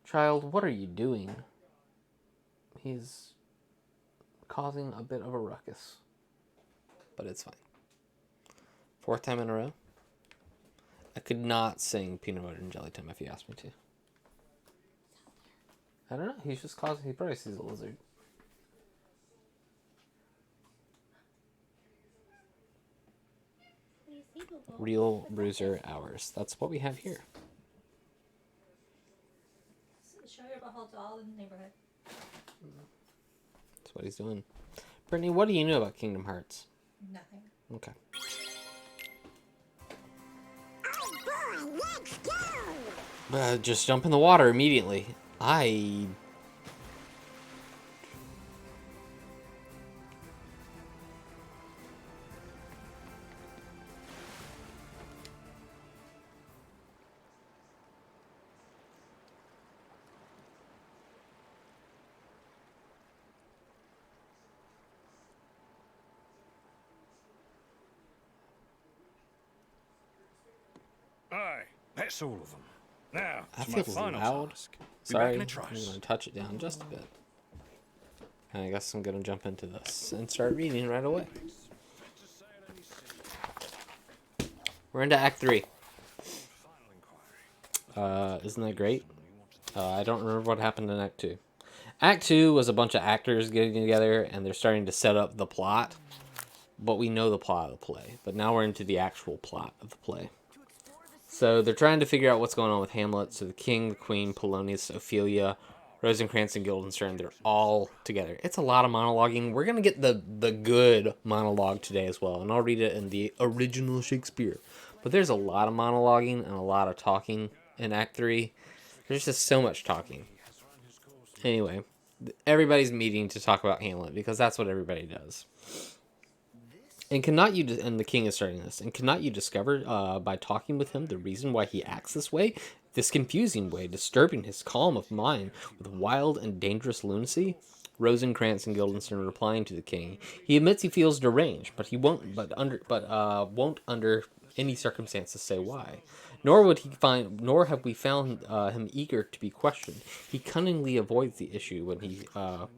Child, what are you doing? He's causing a bit of a ruckus. But it's fine. Fourth time in a row. I could not sing Peanut Butter and Jelly Time if you asked me to. I don't know. He's just causing... He probably sees a lizard. Real bruiser hours. That's what we have here. Show your butthole to all in the neighborhood. That's what he's doing. Brittany, what do you know about Kingdom Hearts? Nothing. Okay. Oh boy, let's go! Just jump in the water immediately. Aye, that's all of them. Now, That to my feels final loud. task. Be Sorry, back in a I'm trice. going to touch it down just a bit. And I guess I'm going to jump into this and start reading right away. We're into Act 3. Isn't that great? I don't remember what happened in Act 2. Act 2 was a bunch of actors getting together and they're starting to set up the plot. But we know the plot of the play. But now we're into the actual plot of the play. So they're trying to figure out what's going on with Hamlet. So the king, the queen, Polonius, Ophelia, Rosencrantz, and Guildenstern, they're all together. It's a lot of monologuing. We're going to get the good monologue today as well. And I'll read it in the original Shakespeare. But there's a lot of monologuing and a lot of talking in Act 3. There's just so much talking. Anyway, everybody's meeting to talk about Hamlet because that's what everybody does. And and the king is starting this, and cannot you discover by talking with him the reason why he acts this way, this confusing way, disturbing his calm of mind with wild and dangerous lunacy? Rosencrantz and Guildenstern replying to the king, he admits he feels deranged, but he won't under any circumstances say why. Nor have we found him eager to be questioned. He cunningly avoids the issue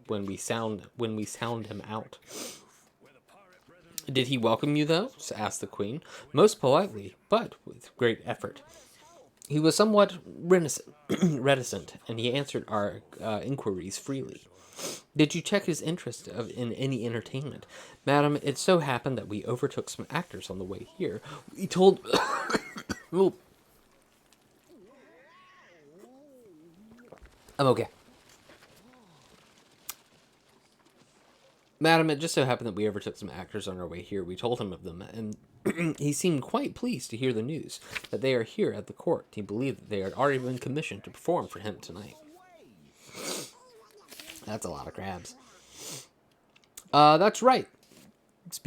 when we sound him out. Did he welcome you, though? Asked the queen. Most politely, but with great effort. He was somewhat reticent, and he answered our inquiries freely. Did you check his interest in any entertainment? Madam, it so happened that we overtook some actors on the way here. We told... Well, I'm okay. Madam, it just so happened that we overtook some actors on our way here. We told him of them, and he seemed quite pleased to hear the news that they are here at the court. He believed that they had already been commissioned to perform for him tonight. That's a lot of crabs. That's right,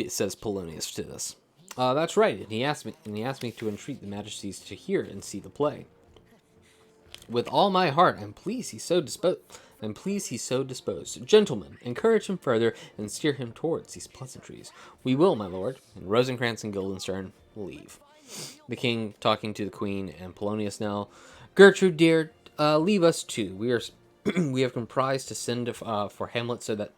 says Polonius to this. That's right, and he asked me to entreat the majesties to hear and see the play. With all my heart, I'm pleased he's so disposed. Gentlemen, encourage him further and steer him towards these pleasantries. We will, my lord. And Rosencrantz and Guildenstern leave. The king talking to the queen and Polonius now. Gertrude, dear, leave us too. We have comprised to send for Hamlet so that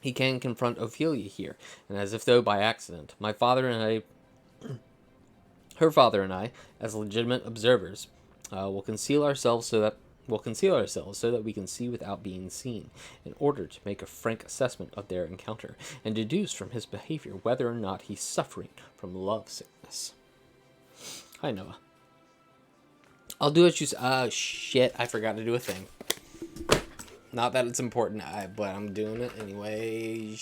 he can confront Ophelia here, and as if though by accident, her father and I, as legitimate observers, will conceal ourselves so that we can see without being seen, in order to make a frank assessment of their encounter, and deduce from his behavior whether or not he's suffering from love sickness. Hi, Noah. I'll do what you say. Shit, I forgot to do a thing. Not that it's important, but I'm doing it anyway.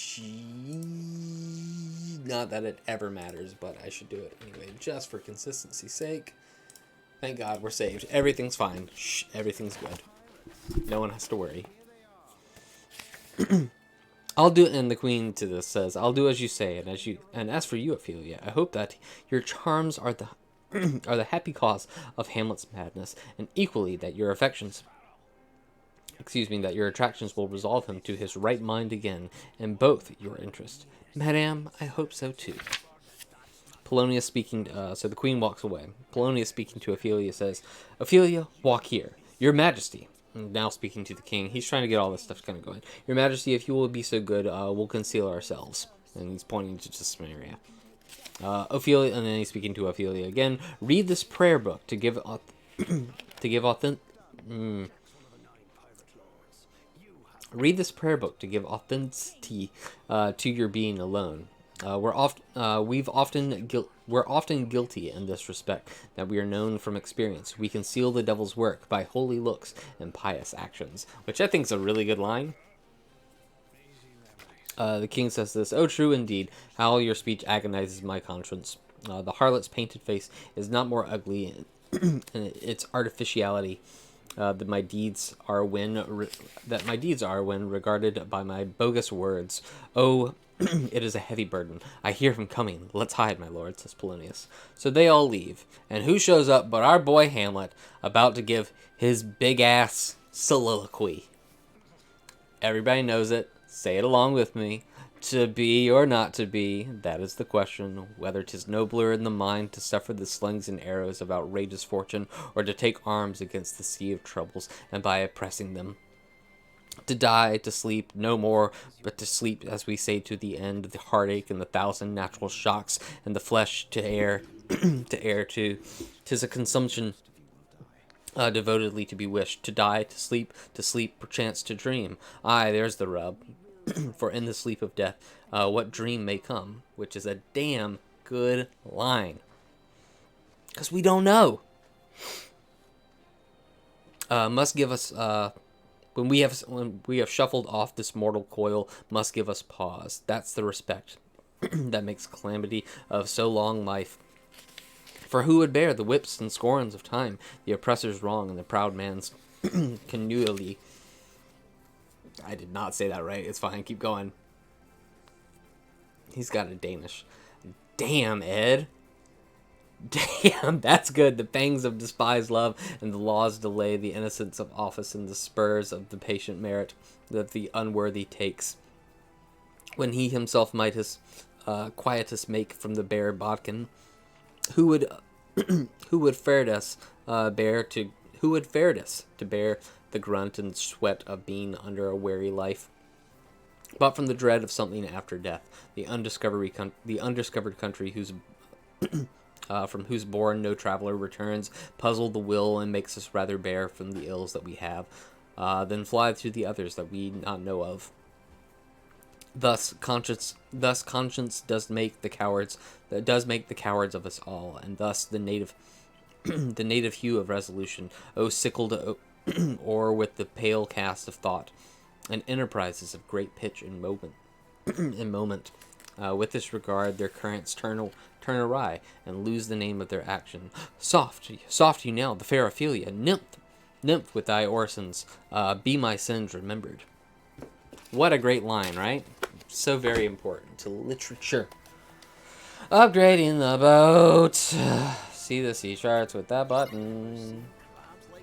Not that it ever matters, but I should do it anyway, just for consistency's sake. Thank God we're saved. Everything's fine. Shh, everything's good. No one has to worry. I'll do, and the queen to this says, I'll do as you say, and as for you, Ophelia, I hope that your charms are the happy cause of Hamlet's madness, and equally that your attractions will resolve him to his right mind again, in both your interest. Madame, I hope so too. Polonius speaking, so the queen walks away. Polonius speaking to Ophelia says, Ophelia, walk here. Your Majesty, Now speaking to the king, he's trying to get all this stuff kind of going. Your Majesty, if you will be so good, we'll conceal ourselves. And he's pointing to just some area. Ophelia, and then he's speaking to Ophelia again. Read this prayer book to give Read this prayer book to give authenticity to your being alone. We're often guilty in this respect, that we are known from experience. We conceal the devil's work by holy looks and pious actions, which I think is a really good line. The king says this, "Oh, true indeed, how your speech agonizes my conscience. The harlot's painted face is not more ugly in its artificiality that my deeds are when regarded by my bogus words. Oh, it is a heavy burden. I hear him coming. Let's hide, my lord," says Polonius. So they all leave, and who shows up but our boy Hamlet, about to give his big-ass soliloquy. Everybody knows it. Say it along with me. To be or not to be, that is the question. Whether 'tis nobler in the mind to suffer the slings and arrows of outrageous fortune, or to take arms against the sea of troubles, and by oppressing them, to die, to sleep, no more, but to sleep, as we say, to the end, the heartache and the thousand natural shocks, and the flesh to air, to air to. 'Tis a consumption devotedly to be wished, to die, to sleep, perchance to dream. Aye, there's the rub. For in the sleep of death, what dream may come, which is a damn good line. Because we don't know. Must give us, when we have shuffled off this mortal coil, must give us pause. That's the respect that makes calamity of so long life. For who would bear the whips and scorns of time, the oppressor's wrong, and the proud man's connuily? I did not say that right. It's fine. Keep going. He's got a Danish. Damn, Ed. Damn, that's good. The pangs of despised love and the law's delay, the innocence of office and the spurs of the patient merit that the unworthy takes. When he himself might his quietus make from the bare bodkin, who would fared us to bear the grunt and sweat of being under a weary life? But from the dread of something after death, the undiscovered country whose from whose bourne no traveler returns, puzzle the will and makes us rather bear from the ills that we have, than fly through the others that we not know of. Thus conscience does make the cowards of us all, and thus the native the native hue of resolution, sickled or with the pale cast of thought, and enterprises of great pitch and moment. With this regard, their currents turn awry, and lose the name of their action. Soft you now, the fair Ophelia, nymph with thy orisons, be my sins remembered. What a great line, right? So very important to literature. Upgrading the boat. See the sea charts with that button.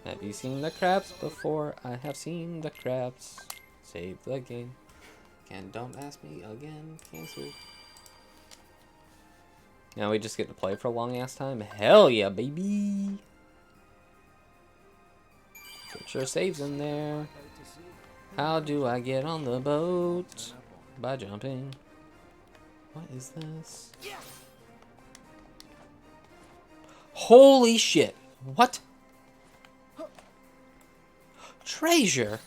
Have you seen the crabs before? I have seen the crabs. Save the game. And don't ask me again. Cancel. Now we just get to play for a long ass time? Hell yeah, baby! Put your saves in there. How do I get on the boat? By jumping. What is this? Holy shit! What? Treasure?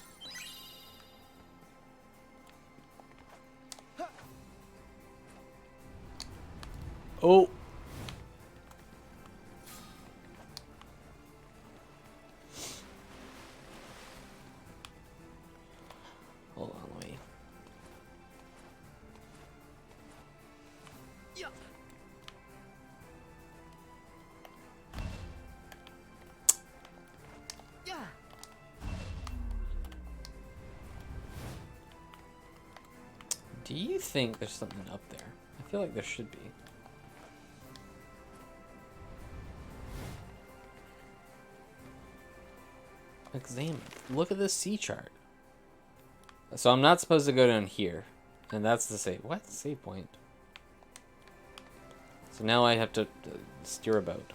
Oh. Hold on, let me. Do you think there's something up there? I feel like there should be. Examine. Look at this sea chart. So I'm not supposed to go down here. And that's the save. What? Save point. So now I have to steer a boat.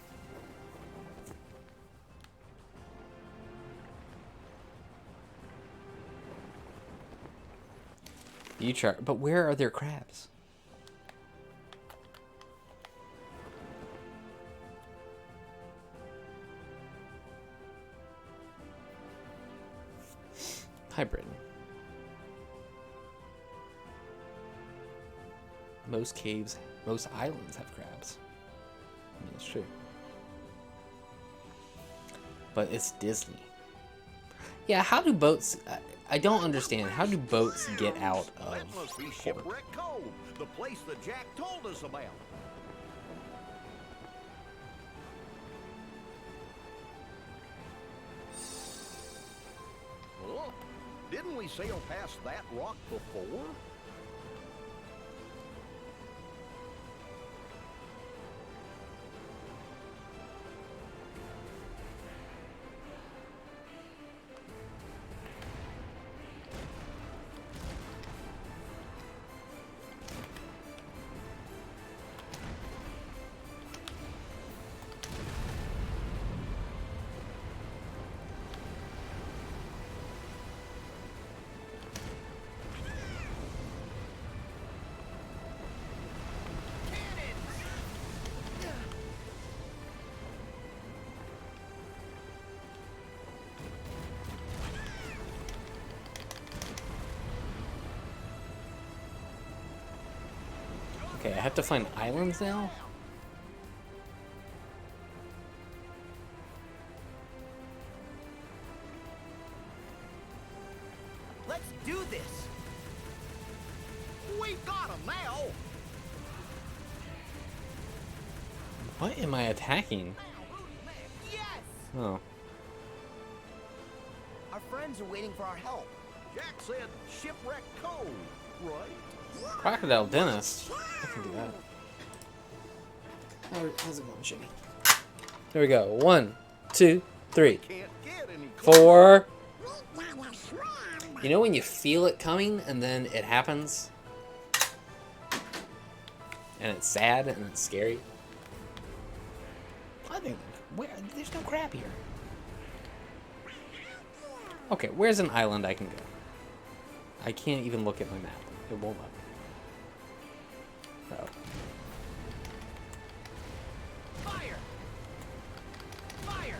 You try, but where are their crabs? Hi, Britain. Most caves, most islands have crabs. I mean, it's true. But it's Disney. Yeah, how do boats... I don't understand. How do boats get out of That must be port? Shipwreck Cove, the place that Jack told us about. Look, didn't we sail past that rock before? Okay, I have to find islands now? Let's do this. We've got him now. What am I attacking? Yes. Oh. Our friends are waiting for our help. Jack said Shipwreck Cove, right? Crocodile dentist. I can do that. How's it going, Jimmy? There we go. 1, 2, 3, Can't get any closer. 4. We gotta swim. You know when you feel it coming and then it happens? And it's sad and it's scary? I think... There's no crab here. Okay, where's an island I can go? I can't even look at my map. It won't let me. Oh. Fire! Fire!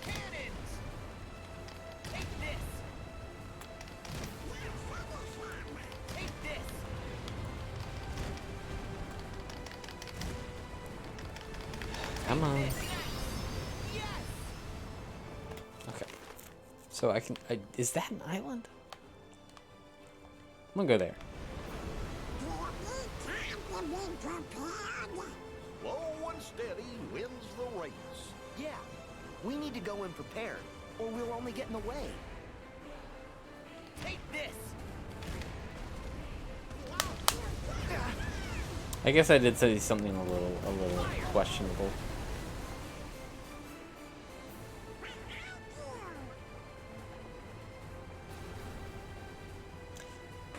Cannons! Take this! Take this! Come on. Yes! Okay. So I can... is that an island? I'm gonna go there. Do you need time to be prepared? Slow and steady wins the race. Yeah, we need to go in prepared, or we'll only get in the way. Take this! I guess I did say something a little questionable.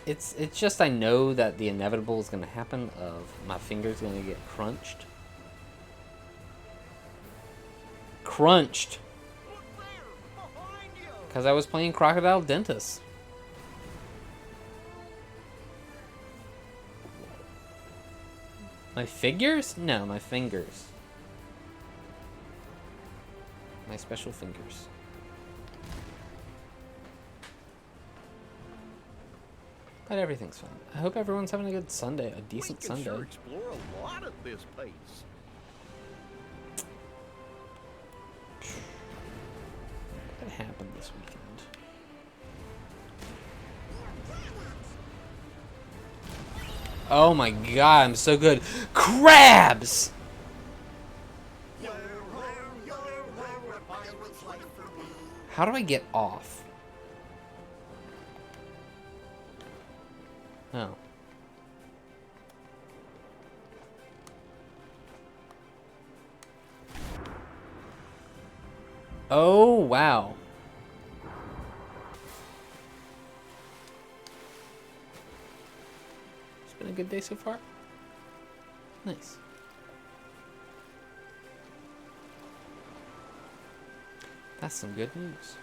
It's just I know that the inevitable is going to happen of my fingers going to get crunched. Crunched! Look there! Behind you! Because I was playing Crocodile Dentist. My figures? No, my fingers. My special fingers. But everything's fine. I hope everyone's having a good Sunday, a decent We can Sunday. sure explore a lot at this pace. What happened this weekend? Oh my god, I'm so good. Crabs! How do I get off? Oh. Oh, wow. It's been a good day so far. Nice. That's some good news.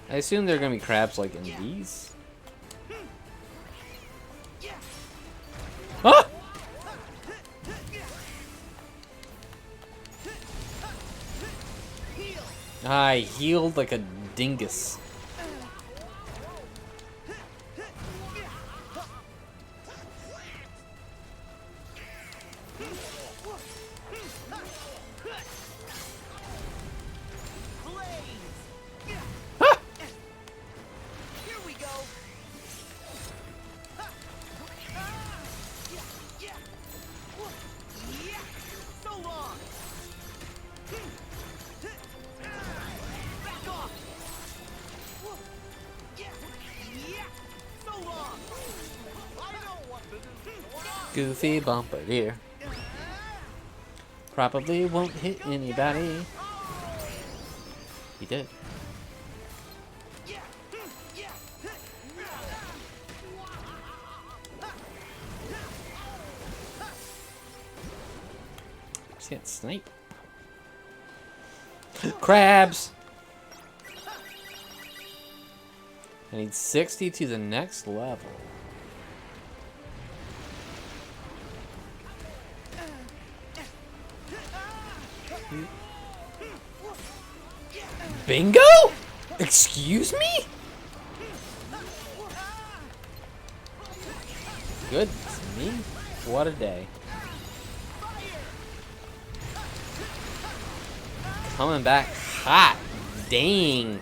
I assume there are gonna be crabs like in these. Ah! I healed like a dingus. Ah! Here we go. So long. Back off. So long. I know what to do. Goofy Bombardier. Probably won't hit anybody. He did. Just can't snipe. Crabs! I need 60 to the next level. Bingo? Excuse me? Goodness me. What a day. Coming back hot. Dang.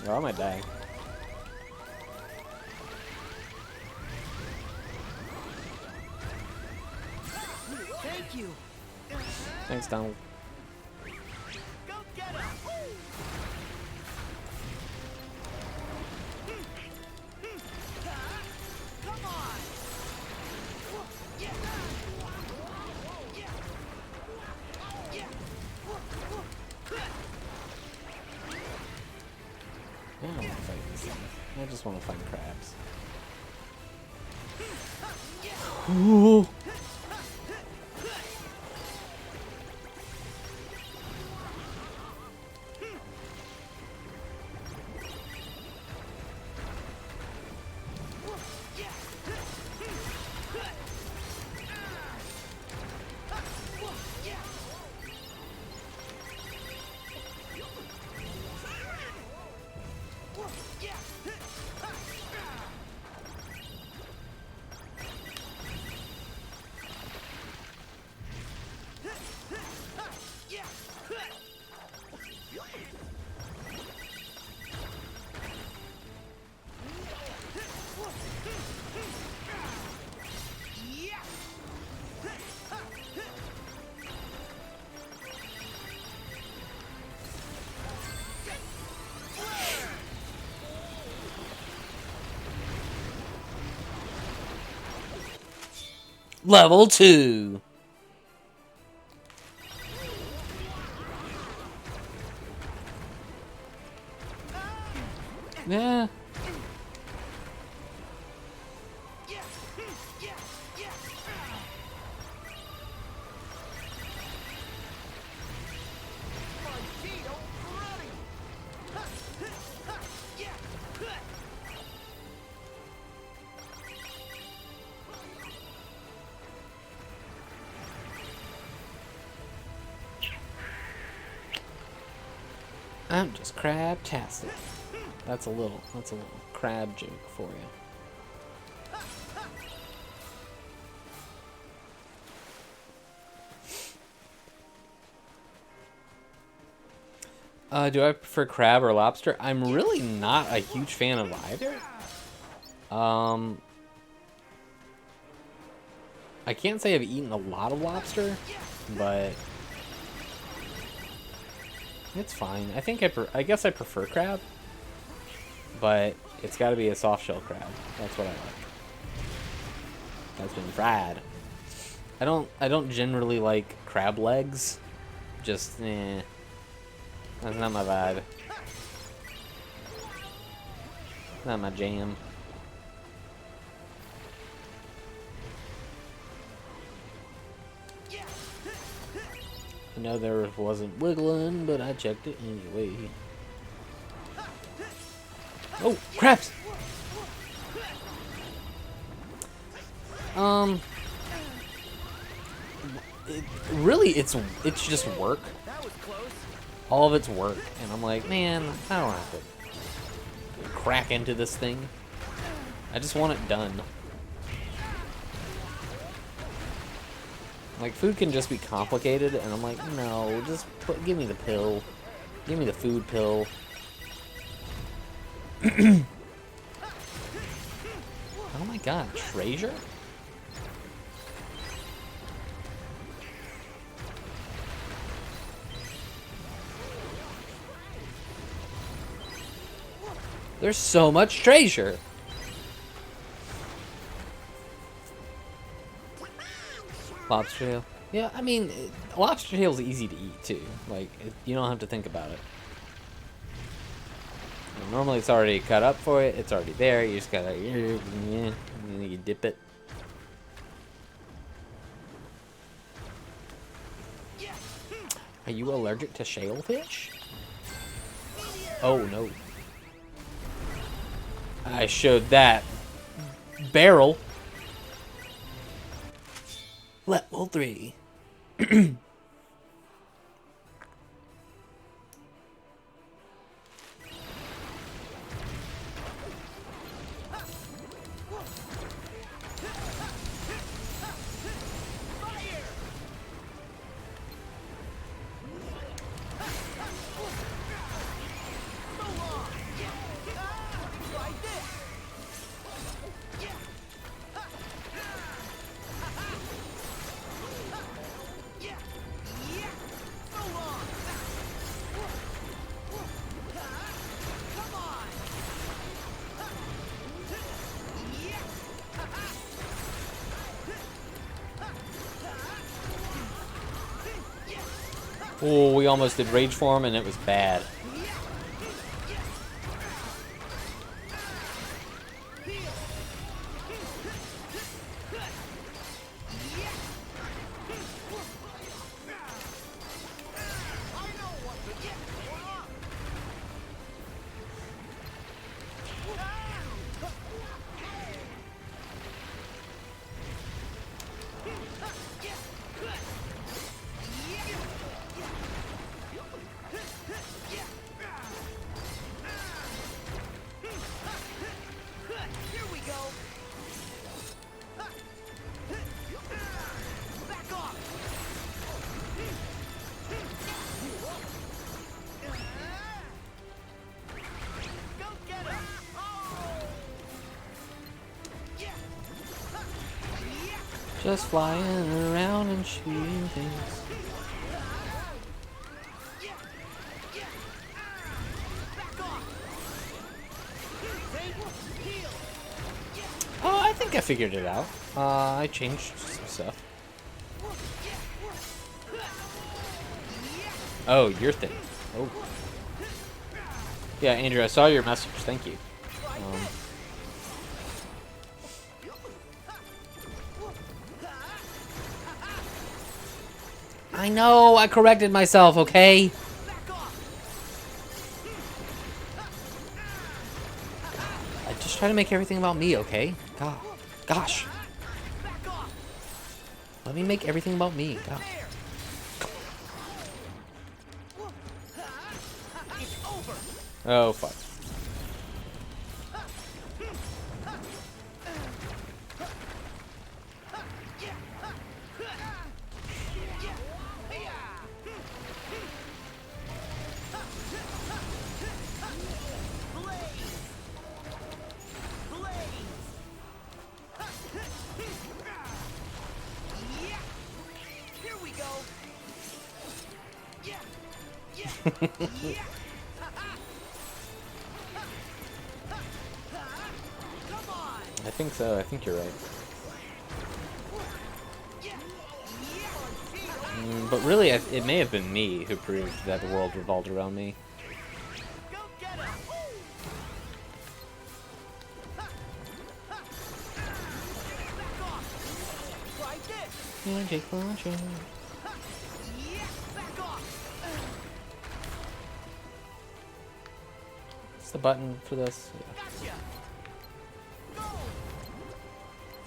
Where am I dying? Thank you. Thanks, Donald. Go get him. Come on. I don't want to fight these things. I just want to find crabs. Ooh. Level 2. Yeah. I'm just crab-tastic. That's a little crab joke for you. Do I prefer crab or lobster? I'm really not a huge fan of either. I can't say I've eaten a lot of lobster, but it's fine. I guess I prefer crab, but it's got to be a soft shell crab. That's what I like. That's been fried. I don't generally like crab legs. Just that's not my vibe. Not my jam. I know there wasn't wiggling, but I checked it anyway. Oh, craps! It's just work. That was close. All of it's work, and I'm like, man, I don't have to crack into this thing. I just want it done. Like, food can just be complicated, and I'm like, no, just give me the pill. Give me the food pill. Oh my god, treasure? There's so much treasure. Lobster tail. Yeah, I mean, lobster tail is easy to eat too. Like, you don't have to think about it. Normally it's already cut up for it. It's already there. You just gotta, and then you dip it. Are you allergic to shellfish? Oh no. I showed that barrel. Level 3. Oh, we almost did rage form and it was bad. Just flying around and shooting things. Oh, I think I figured it out. I changed some stuff. Oh, your thing. Oh. Yeah, Andrew, I saw your message. Thank you. I know, I corrected myself, okay? I just try to make everything about me, okay? God. Gosh. Let me make everything about me. God. Oh, fuck. I think so. I think you're right. But really, it may have been me who proved that the world revolved around me. Magic launcher. Yeah, back off. What's the button for this? Yeah. Gotcha. Go.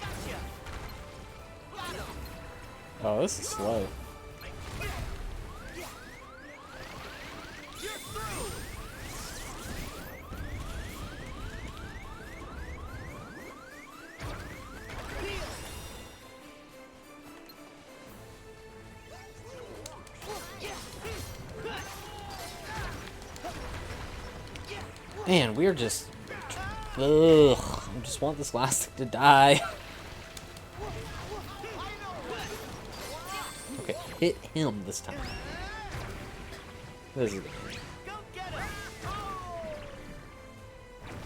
Gotcha. Got him. Oh, this is slow. You're through. Man, we're just... Ugh. I just want this last thing to die. Okay, hit him this time. This is good. Go get him.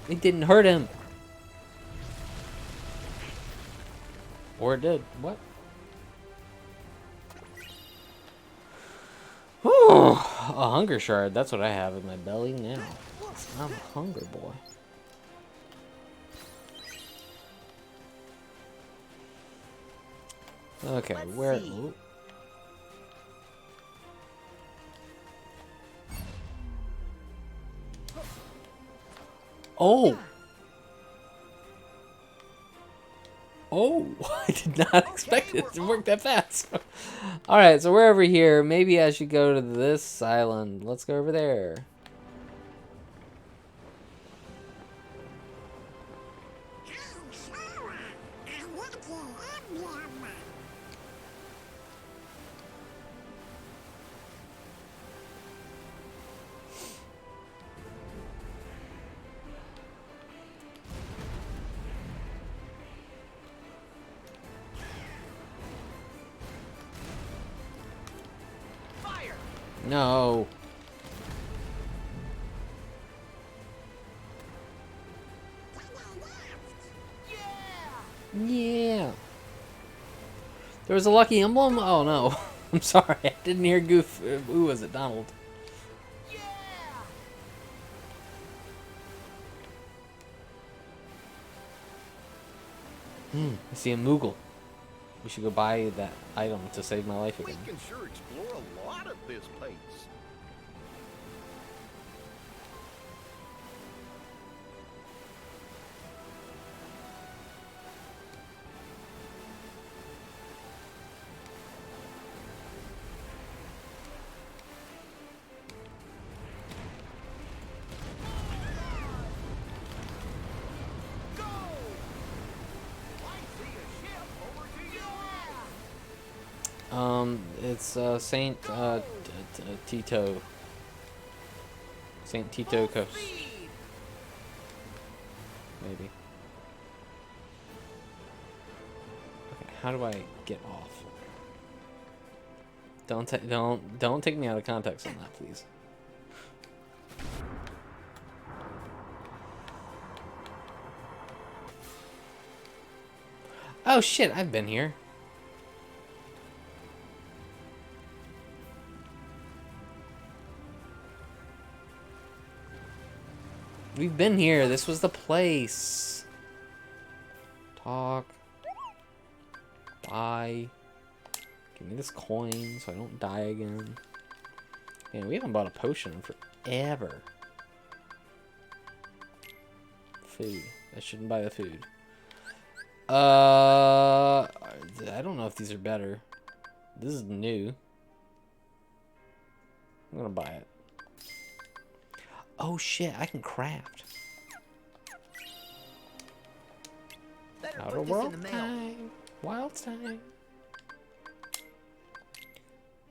It didn't hurt him. Or it did. What? Whew. A hunger shard. That's what I have in my belly now. I'm a hungry boy. Okay, Let's where... see. Ooh. Oh! Oh! I did not expect it to work that fast. Alright, so we're over here. Maybe I should go to this island. Let's go over there. Hey, Sarah, I want your emblem. Fire. No. Yeah. Yeah. There was a lucky emblem? Oh no. I'm sorry. I didn't hear Goof. Who was it? Donald. Yeah. I see a Moogle. We should go buy that item to save my life We again. can sure explore a lot at this pace. Go! I see a ship over to you. It's Saint Tito. Saint Tito Coast, Speed. maybe. Okay, how do I get off? Don't take me out of context on that, please. Oh shit, I've been here. We've been here. This was the place. Talk. Buy. Give me this coin so I don't die again. Man, we haven't bought a potion in forever. Food. I shouldn't buy the food. I don't know if these are better. This is new. I'm gonna buy it. Oh shit, I can craft. Better Outer put this in world the mail. time. Wild time.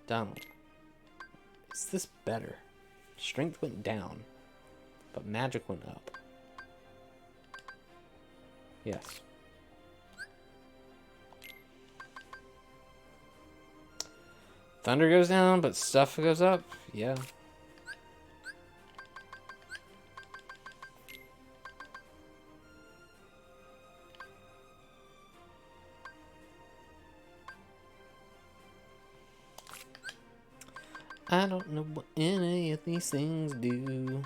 Donald. Is this better? Strength went down, but magic went up. Yes. Thunder goes down, but stuff goes up. Yeah. I don't know what any of these things do.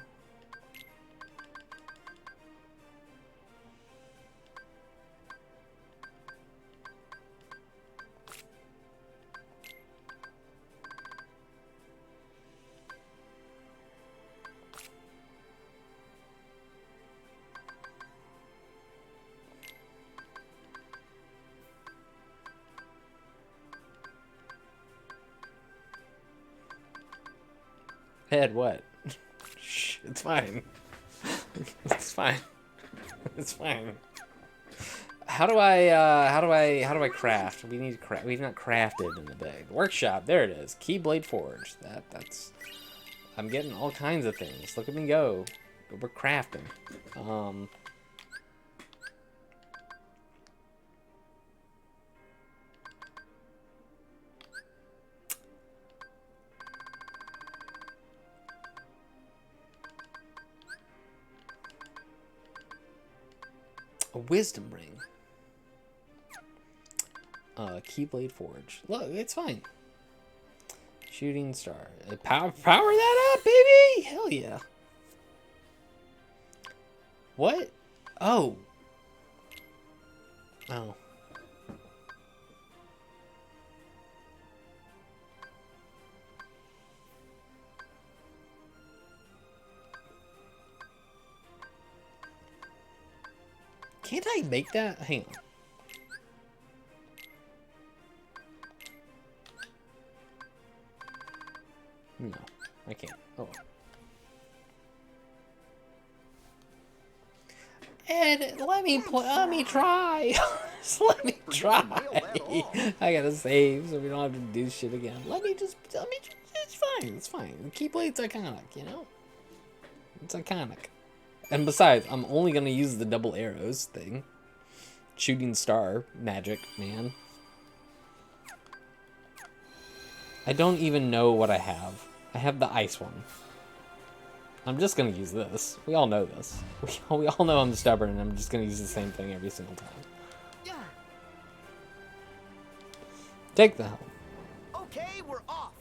Head what? Shh, it's fine. It's fine. It's fine. How do I craft? We need to craft. We've not crafted in the bag. Workshop. There it is. Keyblade Forge. That's. I'm getting all kinds of things. Look at me go. We're crafting. A wisdom ring. Keyblade Forge. Look, it's fine. Shooting star. Power that up, baby! Hell yeah. What? Oh. Oh. Can't I make that? Hang on. No, I can't. Oh. Ed, let me try. Just let me try. I gotta save so we don't have to do shit again. It's fine. It's fine. Keyblade's iconic, you know? It's iconic. And besides, I'm only gonna use the double arrows thing. Shooting star magic, man. I don't even know what I have. I have the ice one. I'm just gonna use this. We all know this. We all know I'm stubborn and I'm just gonna use the same thing every single time. Take the helm. Okay, we're off.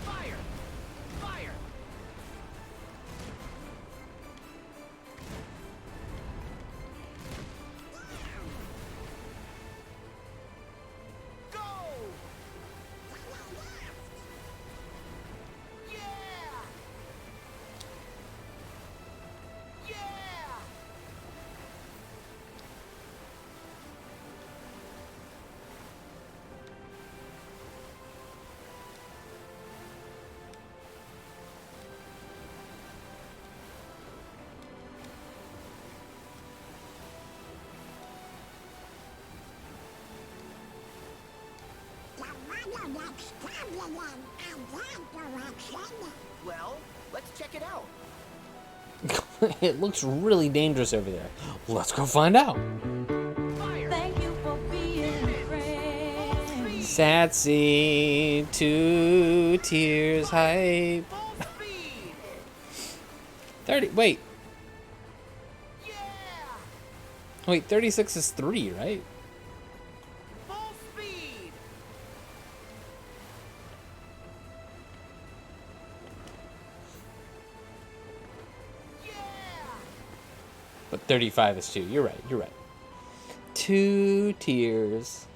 Fire! Fire! Go! Yeah! Yeah! Well, let's check it out. It looks really dangerous over there. Let's go find out. Fire! Thank you for being a friend. Satsy, 2 tiers hype. Full speed! 30, wait. Yeah! Wait, 36 is 3, right? Full speed! Yeah! But 35 is 2. You're right, you're right. 2 tiers.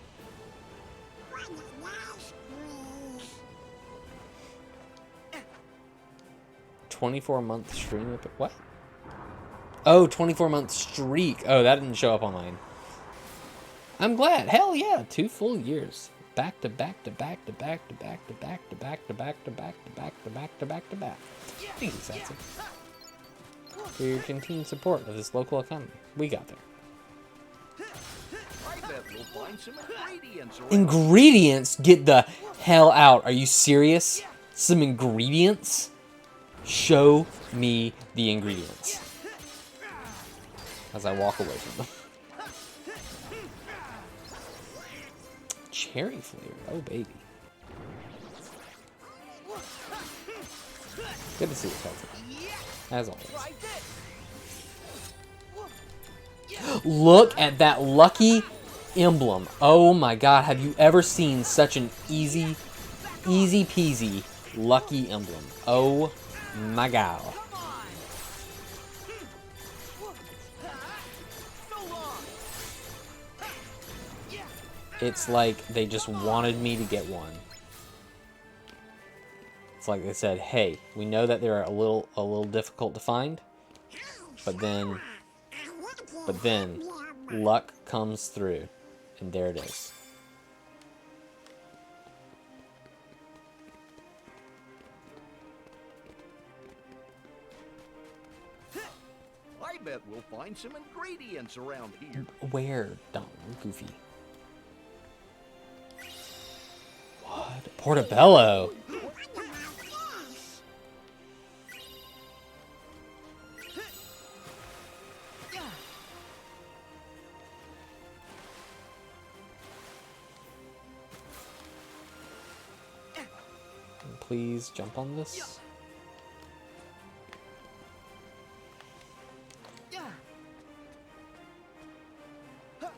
24-month stream. What? Oh, 24-month streak. Oh, that didn't show up on mine. I'm glad. Hell yeah, 2 full years. Back to back to back to back to back to back to back to back to back to back to back to back to back. Thank you, Satsy, for your continued support of this local economy. We got there. I bet we'll find some ingredients around. Ingredients? Get the hell out. Are you serious? Some ingredients? Show me the ingredients. As I walk away from them. Cherry flavor. Oh, baby. Good to see you, Satsy. As always. Try this. Look at that lucky emblem. Oh my god, have you ever seen such an easy peasy lucky emblem? Oh my god. Come on. So long. It's like they just wanted me to get one. It's like they said, hey, we know that they're a little difficult to find, but then luck comes through, and there it is. I bet we'll find some ingredients around here. Where, Goofy? What? Portobello. Please jump on this.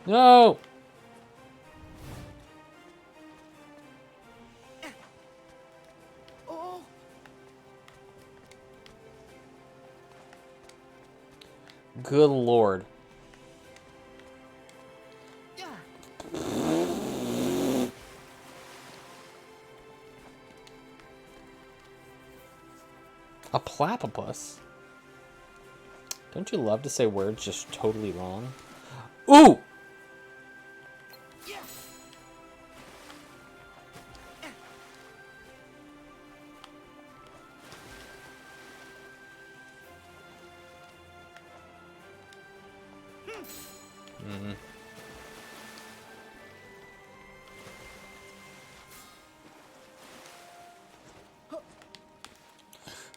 No! Oh, Good lord. A platypus? Don't you love to say words just totally wrong? Ooh!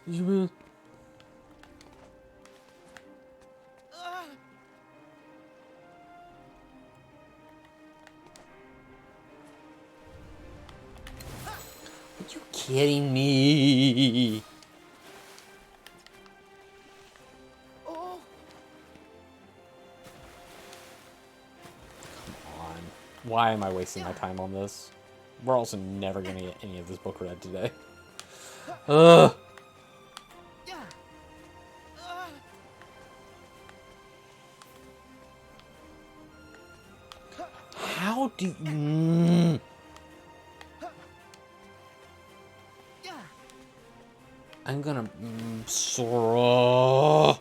You Are you kidding me? oh. Come on. Why am I wasting my time on this? We're also never gonna get any of this book read today. Ugh. How do you... I'm gonna... Sora.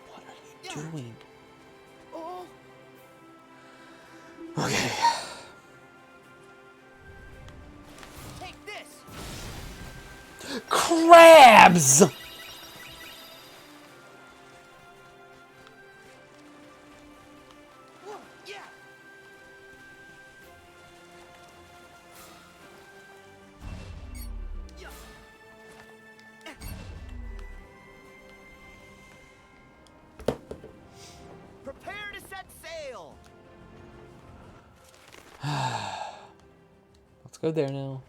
What are you doing? Oh. Okay. Take this. Crabs! Yeah. Prepare to set sail. Let's go there now.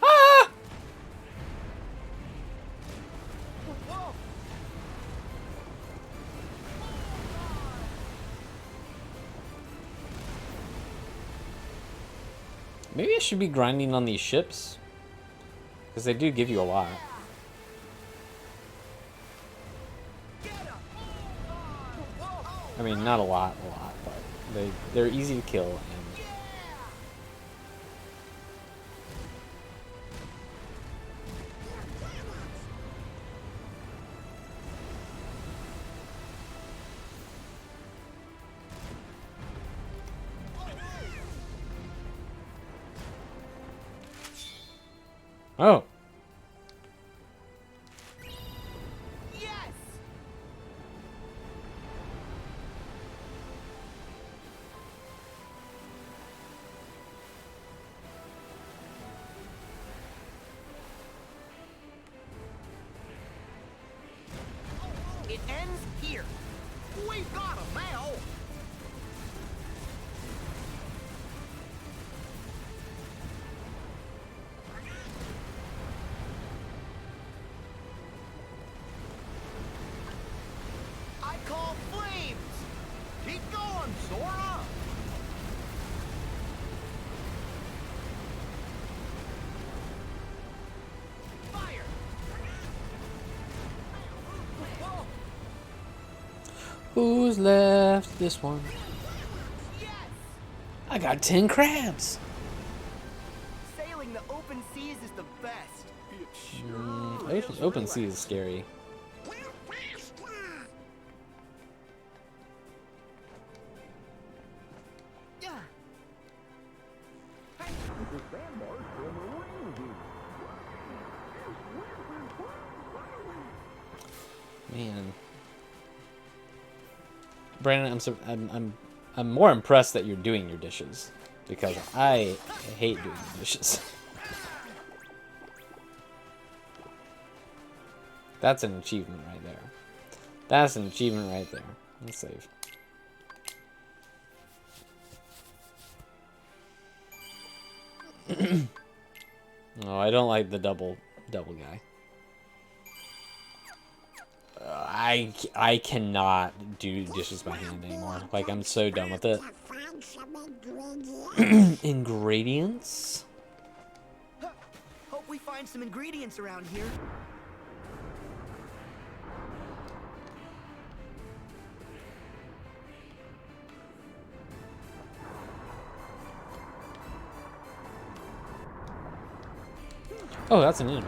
Whoa. Maybe I should be grinding on these ships. Because they do give you a lot. I mean, not a lot, but they're easy to kill. And oh, Yes. It ends here. We've got him now. I call flames. Keep going, Sora. Fire. Whoa. Who's left this one? Yes. I got 10 crabs. Sailing the open seas is the best. It Open sea is scary. Go faster. Yeah. Man, Brandon, I'm more impressed that you're doing your dishes because I hate doing the dishes. That's an achievement right there. That's an achievement right there. Let's save. Oh, I don't like the double guy. I cannot do dishes by hand anymore. Like, I'm so done with it. To find some ingredients. Ingredients? Hope we find some ingredients around here. Oh, that's an enemy.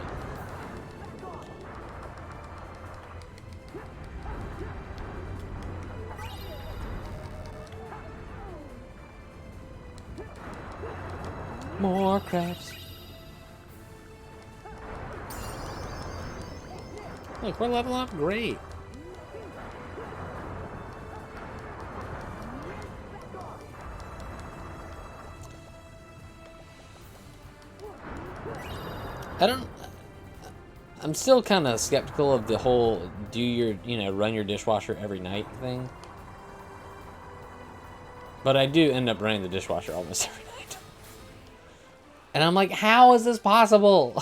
More crabs. Look, we're leveling up great. I'm still kind of skeptical of the whole run your dishwasher every night thing. But I do end up running the dishwasher almost every night. And I'm like, how is this possible?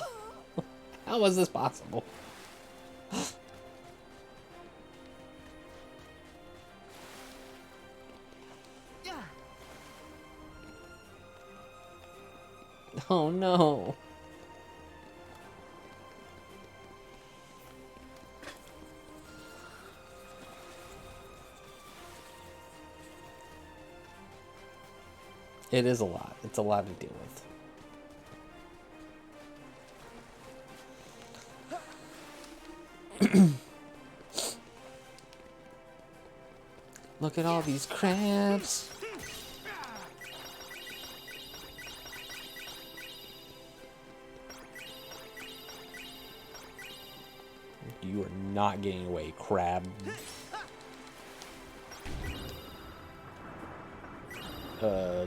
How is this possible? Yeah. Oh no. It is a lot. It's a lot to deal with. Look at all these crabs. You are not getting away, crab.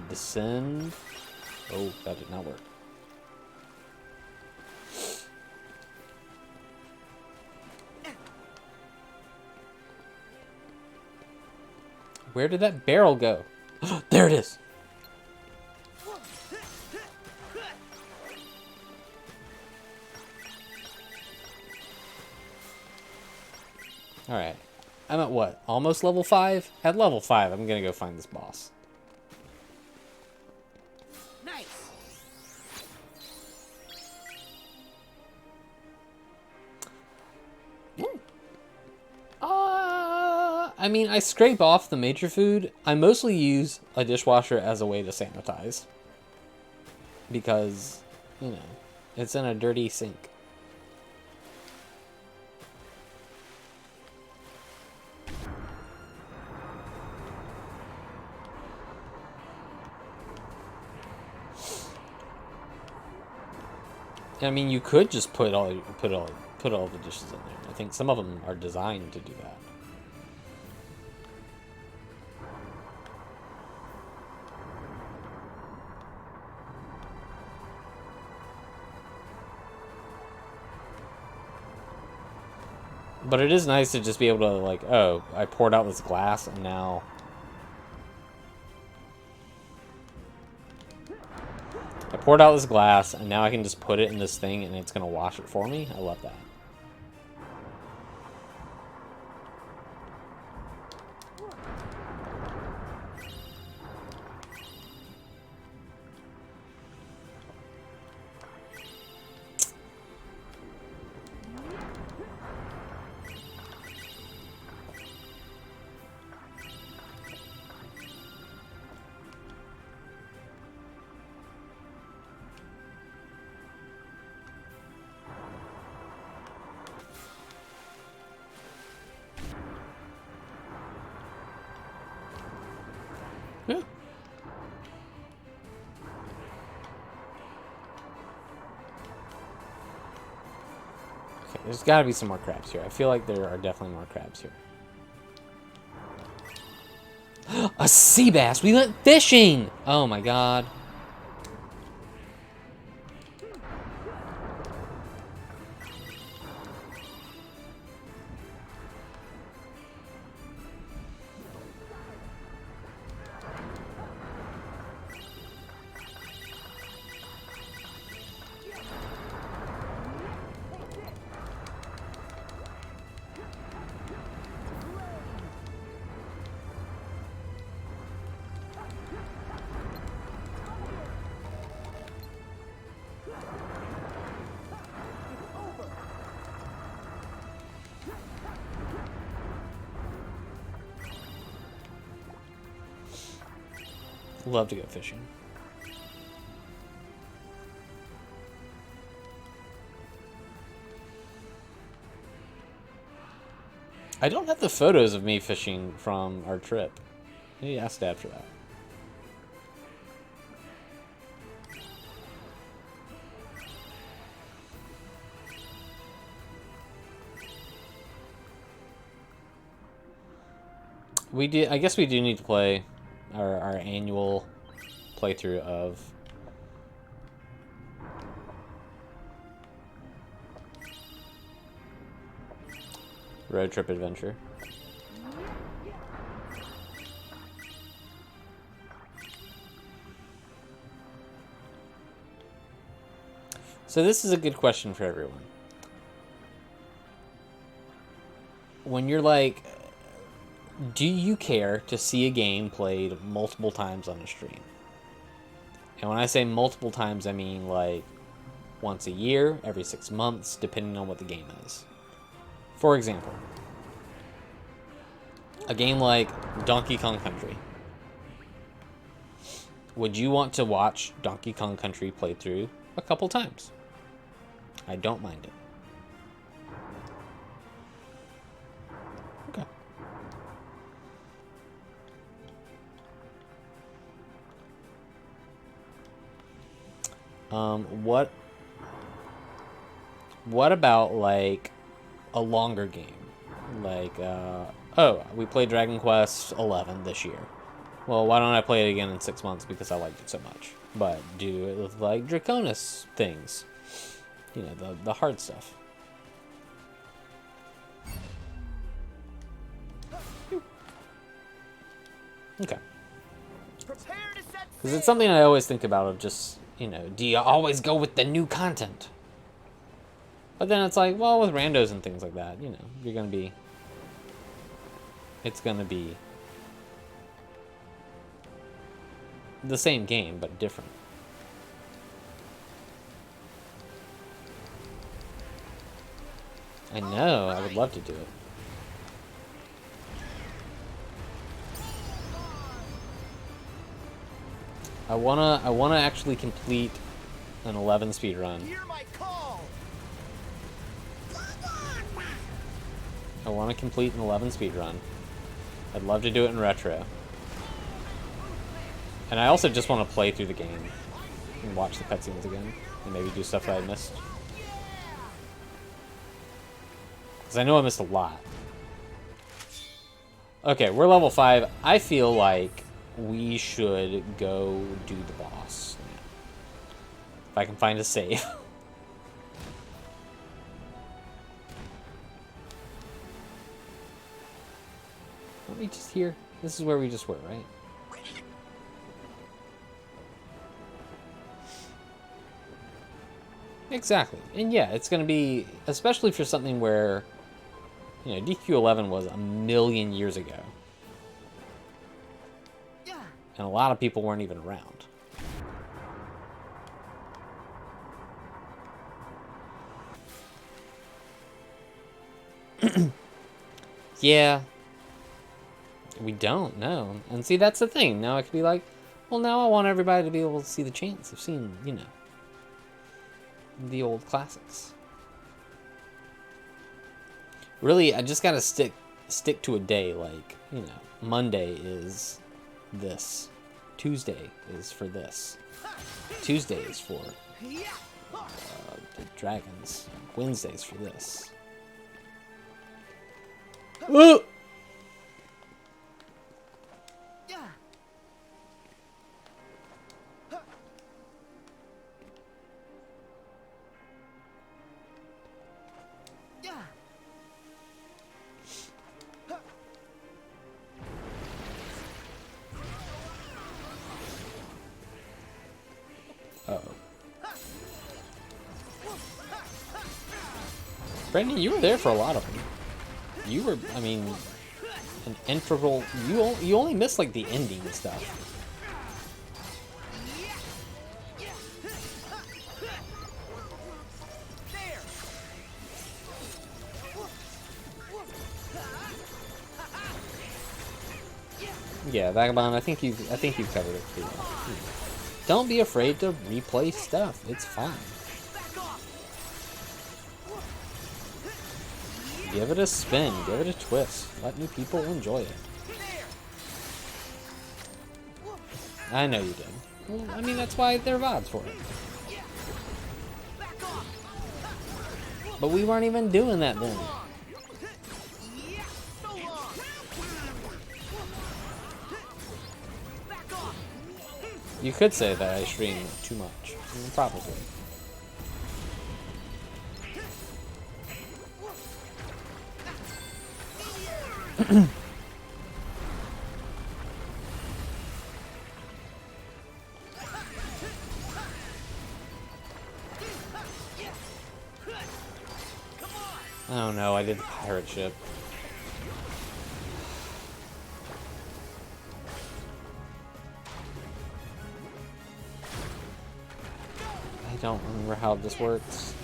Descend. Oh, that did not work. Where did that barrel go? There it is. Alright. I'm at what? Almost level 5? At level 5, I'm gonna go find this boss. Nice. I mean, I scrape off the major food. I mostly use a dishwasher as a way to sanitize. Because, it's in a dirty sink. I mean, you could just put all the dishes in there. I think some of them are designed to do that. But it is nice to just be able to, like, oh, I poured out this glass and now... I poured out this glass and now I can just put it in this thing and it's going to wash it for me. I love that. Yeah. Okay, there's got to be some more crabs here. I feel like there are definitely more crabs here. A sea bass! We went fishing! Oh my god. Love to go fishing. I don't have the photos of me fishing from our trip. Maybe ask Dad for that. We did. I guess we do need to play our annual playthrough of Road Trip Adventure. So this is a good question for everyone. When you're like, do you care to see a game played multiple times on a stream? And when I say multiple times, I mean like once a year, every 6 months, depending on what the game is. For example, a game like Donkey Kong Country. Would you want to watch Donkey Kong Country played through a couple times? I don't mind it. Okay. What about like a longer game? Like, oh, we played Dragon Quest 11 this year. Well, why don't I play it again in 6 months because I liked it so much? But do it with like Draconis things. You know, the hard stuff. Okay. Because it's something I always think about of just, you know, do you always go with the new content? But then it's like, well, with randos and things like that, you know, you're going to be... It's going to be the same game, but different. I know, I would love to do it. I wanna actually complete an 11 speed run. Hear my call. I want to complete an 11 speed run. I'd love to do it in retro. And I also just want to play through the game and watch the cutscenes again and maybe do stuff that I missed. Because I know I missed a lot. Okay, we're level 5. I feel like we should go do the boss. If I can find a save. we just here? This is where we just were, right? Exactly. And yeah, it's going to be, especially for something where, you know, DQ11 was a million years ago. And a lot of people weren't even around. Yeah. We don't know. And see, that's the thing. Now I could be like, well, now I want everybody to be able to see the chance of seeing, you know, the old classics. Really, I just gotta stick to a day. Like, you know, Monday is this, Tuesday is for this, Tuesday is for the dragons, Wednesday's for this. Ooh! Uh-oh. Brandon, you were there for a lot of them. You were, I mean, an integral. You only missed like the ending stuff. Yeah, Vagabond. I think you've covered it pretty well. Don't be afraid to replay stuff. It's fine. Give it a spin. Give it a twist. Let new people enjoy it. I know you did. Well, I mean, that's why there are VODs for it. But we weren't even doing that then. You could say that I stream too much. Probably. Oh no, I did the pirate ship. I don't remember how this works.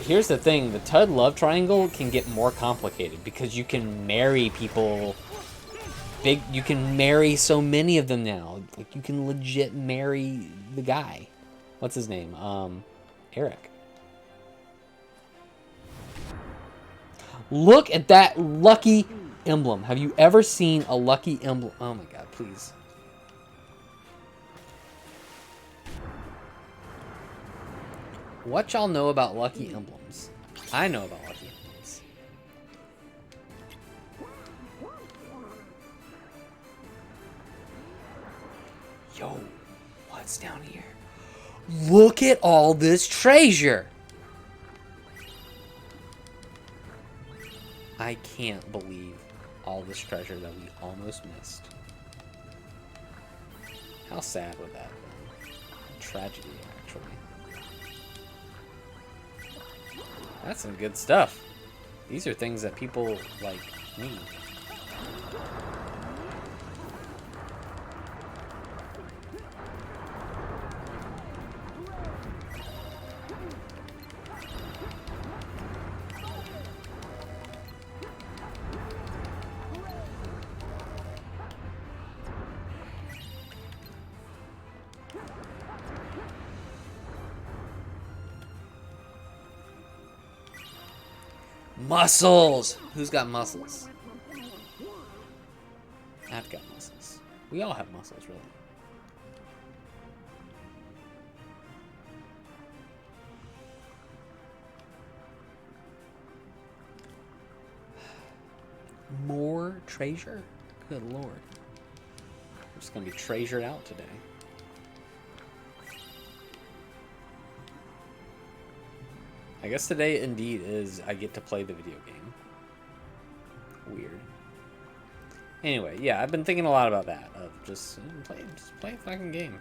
Here's the thing, the Tud love triangle can get more complicated because you can marry people. You can marry so many of them now. Like, you can legit marry the guy. What's his name? Eric. Look at that lucky emblem. Have you ever seen a lucky emblem? Oh my god, please. What y'all know about lucky emblems? I know about lucky emblems. Yo, what's down here? Look at all this treasure! I can't believe all this treasure that we almost missed. How sad would that have been? Tragedy, actually. That's some good stuff. These are things that people like need. Muscles! Who's got muscles? I've got muscles. We all have muscles, really. More treasure? Good lord. We're just gonna be treasured out today. I guess today indeed is I get to play the video game. Weird. Anyway, yeah, I've been thinking a lot about that. Of just play a fucking game.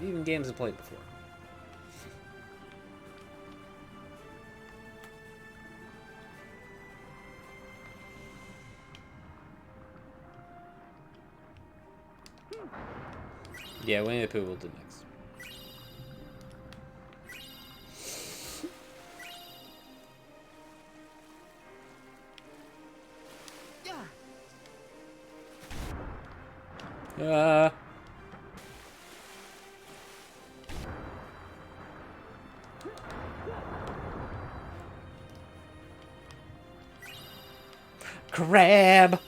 Even games I've played before. Yeah, Winnie the Pooh will do next. Crab!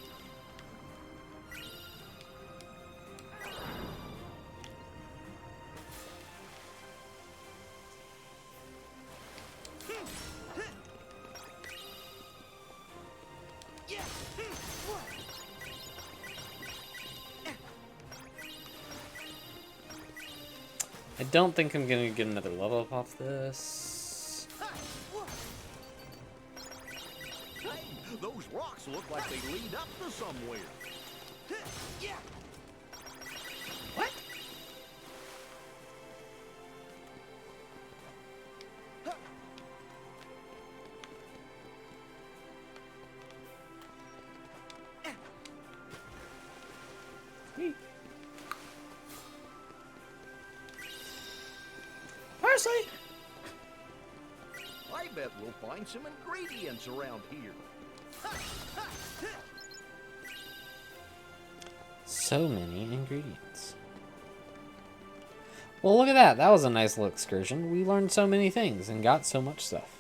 I don't think I'm gonna get another level up off this. Hey, those rocks look like they lead up to somewhere. What? Parsley! I bet we'll find some ingredients around here. So many ingredients. Well, look at that. That was a nice little excursion. We learned so many things and got so much stuff.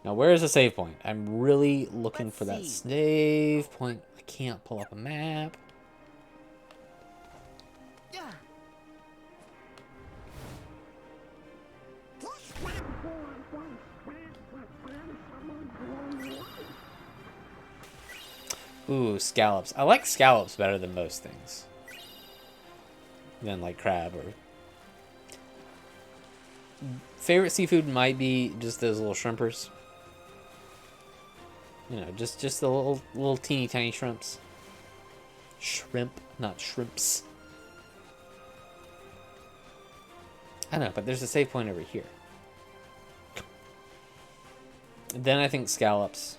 Now, where is the save point? I'm really looking for that save point. I can't pull up a map. Ooh, scallops. I like scallops better than most things. Than like crab or... Favorite seafood might be just those little shrimpers. You know, just the little teeny tiny shrimps. Shrimp, not shrimps. I don't know, but there's a save point over here. Then I think scallops.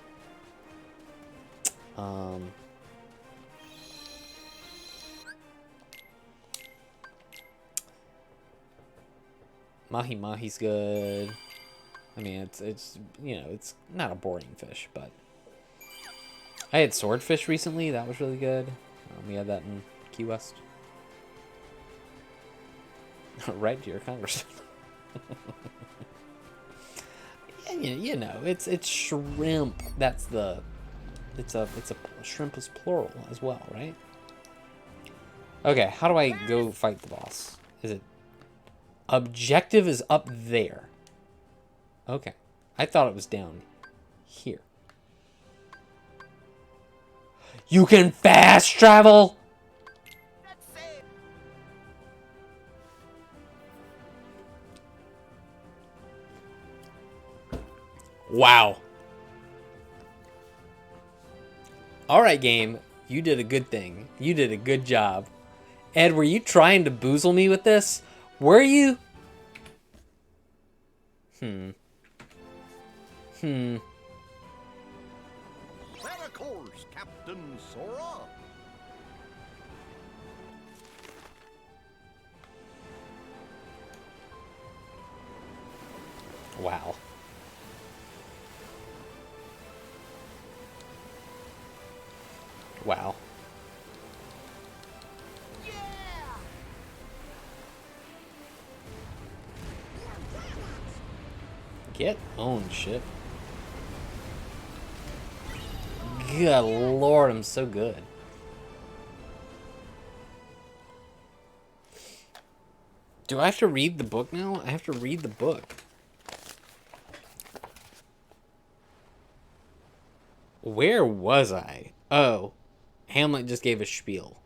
Mahi mahi's good. I mean, it's you know, it's not a boring fish, but I had swordfish recently. That was really good. We had that in Key West. Right, dear Congressman. You know, it's shrimp. That's the it's a shrimp is plural as well, right? Okay, how do I go fight the boss? Is it objective is up there? Okay, I thought it was down here. You can fast travel. Wow. All right, game. You did a good thing. You did a good job. Ed, were you trying to boozle me with this? Were you? That of course, Captain Sora. Wow. Wow. Get owned, shit. Good lord, I'm so good. Do I have to read the book now? I have to read the book. Where was I? Oh, Hamlet just gave a spiel.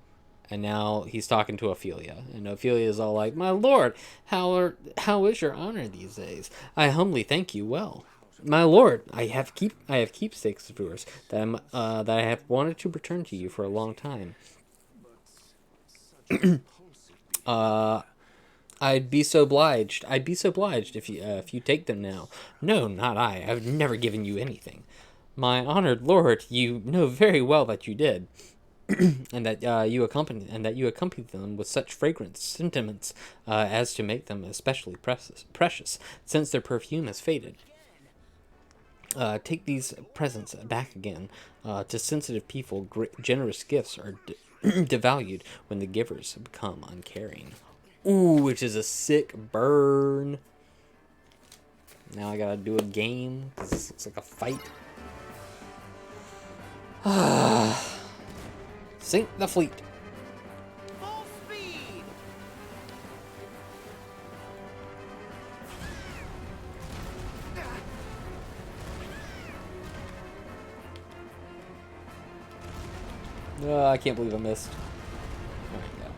And now he's talking to Ophelia. And Ophelia is all like, "My lord, how is your honor these days? I humbly thank you well. My lord, I have keepsakes of yours that I have wanted to return to you for a long time. I'd be so obliged. I'd be so obliged if you take them now." "No, not I. I've never given you anything. My honored lord, you know very well that you did, and that you accompanied them with such fragrant sentiments as to make them especially precious, since their perfume has faded. Take these presents back again. To sensitive people, generous gifts are devalued when the givers become uncaring." Ooh, which is a sick burn. Now I gotta do a game because this looks like a fight. Sink the fleet. Full speed! I can't believe I missed. There we go.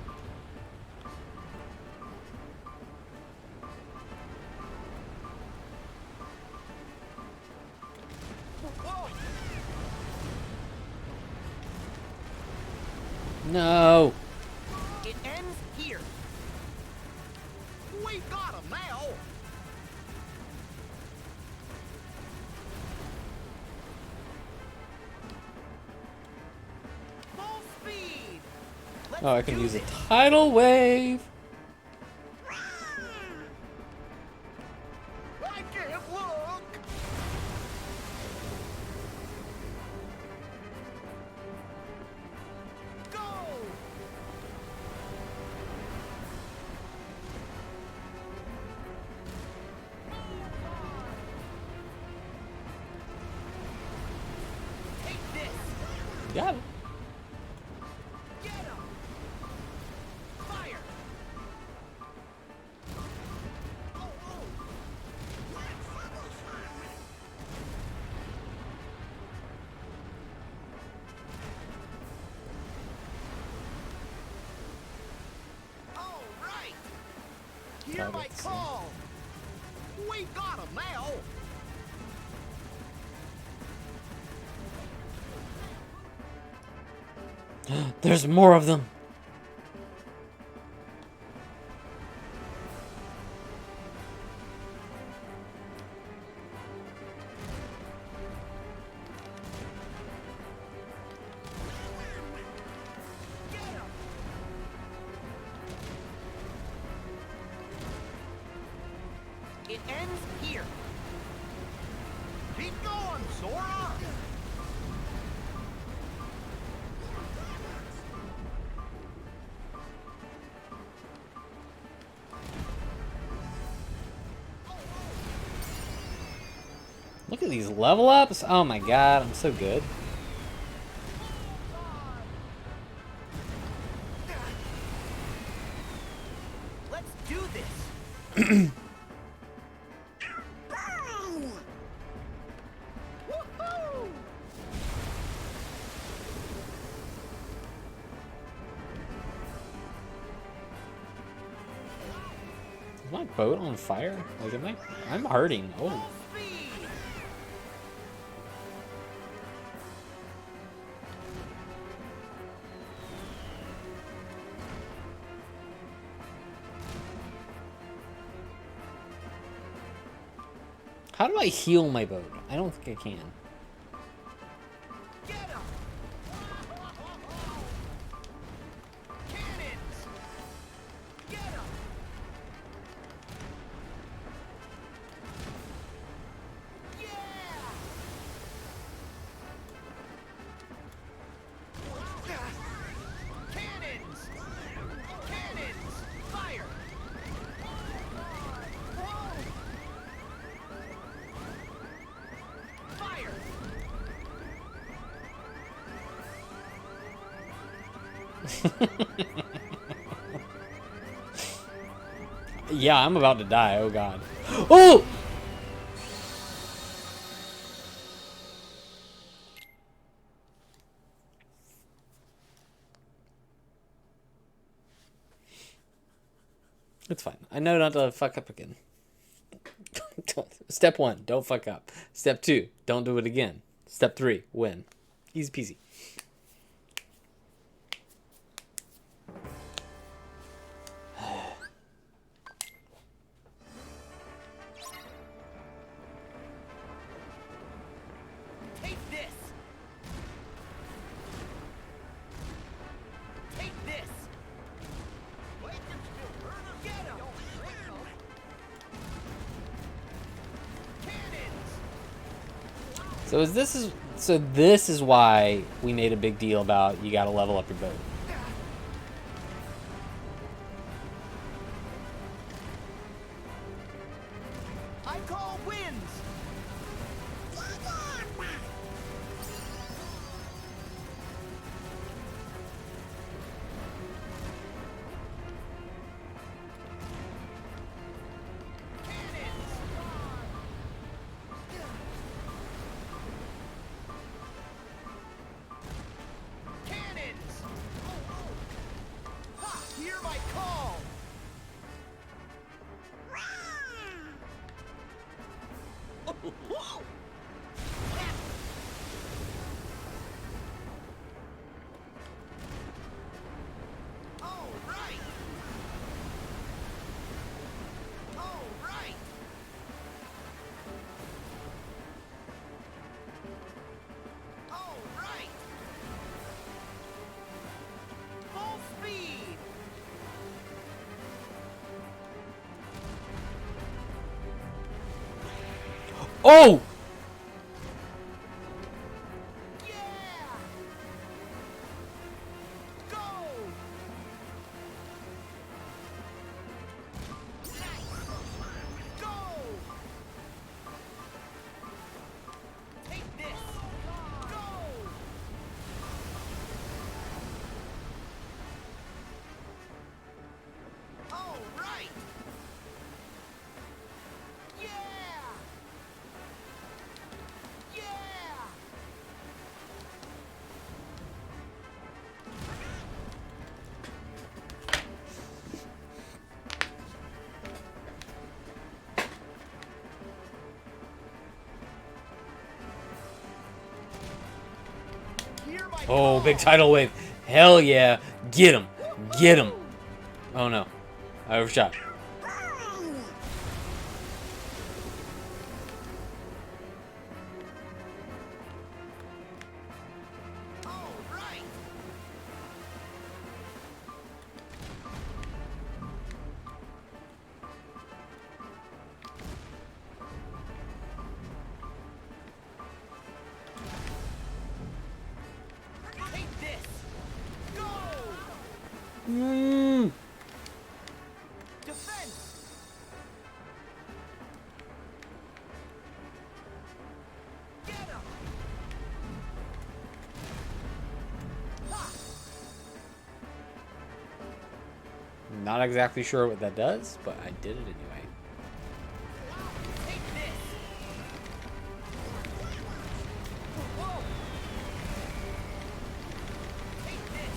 No. It ends here. We got him now. Full speed. Let's Oh, I can do use a this. tidal wave. I can't look. Go. Take this. Got it. Get him. Fire. Oh, oh. All right. Hear Got my it. call. We got him now. There's more of them. Get him. It ends here. Keep going, Sora. Look at these level ups. Oh my god, I'm so good. Let's do this. Burn! Woohoo! Is my boat on fire? Like, I'm hurting. Oh. Speed. How do I heal my boat? I don't think I can. Get him. Cannons. Get him. Yeah. Cannons. Cannons. Fire. Fire. Yeah, I'm about to die. Oh god. Oh! It's fine. I know not to fuck up again. Step 1, don't fuck up. Step 2, don't do it again. Step 3, win. Easy peasy. Take this. Take this. Wait, you're still burning. Get him. Cannons. So this is why we made a big deal about you gotta level up your boat. I call winds. Cannons! Ha! Hear my call! All right! All right! All right! Full speed! Oh! Yeah! Go! Go! Take this! Go! All right! Yeah! Yeah! Hear my Oh, call. big tidal wave. Hell yeah. Get him. Get him. Oh no. I overshot. All right! Take this! Go! Defense! Get him! Ha! Not exactly sure what that does, but I did it anyway. Take this! Whoa! Take this!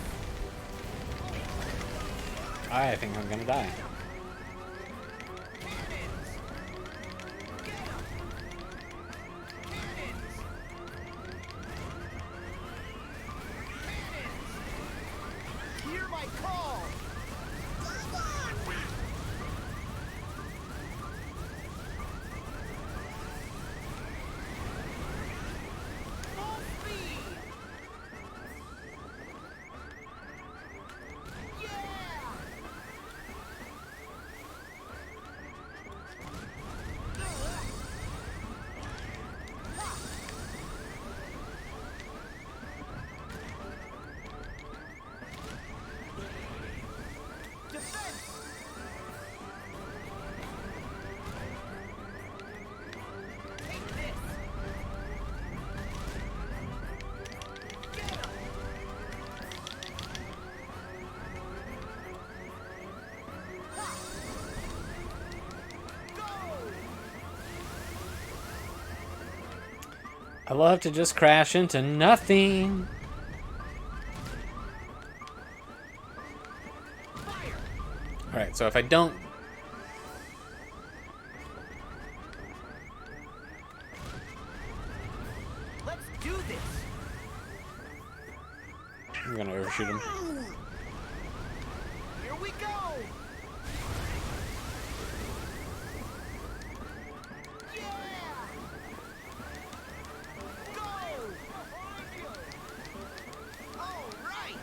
I think I'm gonna die. Cannons! Get him! Cannons! Cannons! Hear my call! Full speed! Yeah! Defense! Take this! Get him! Ha! Go! I love to just crash into nothing. Fire! Alright, so if I don't shoot him. Here we go! Yeah! Go! All right!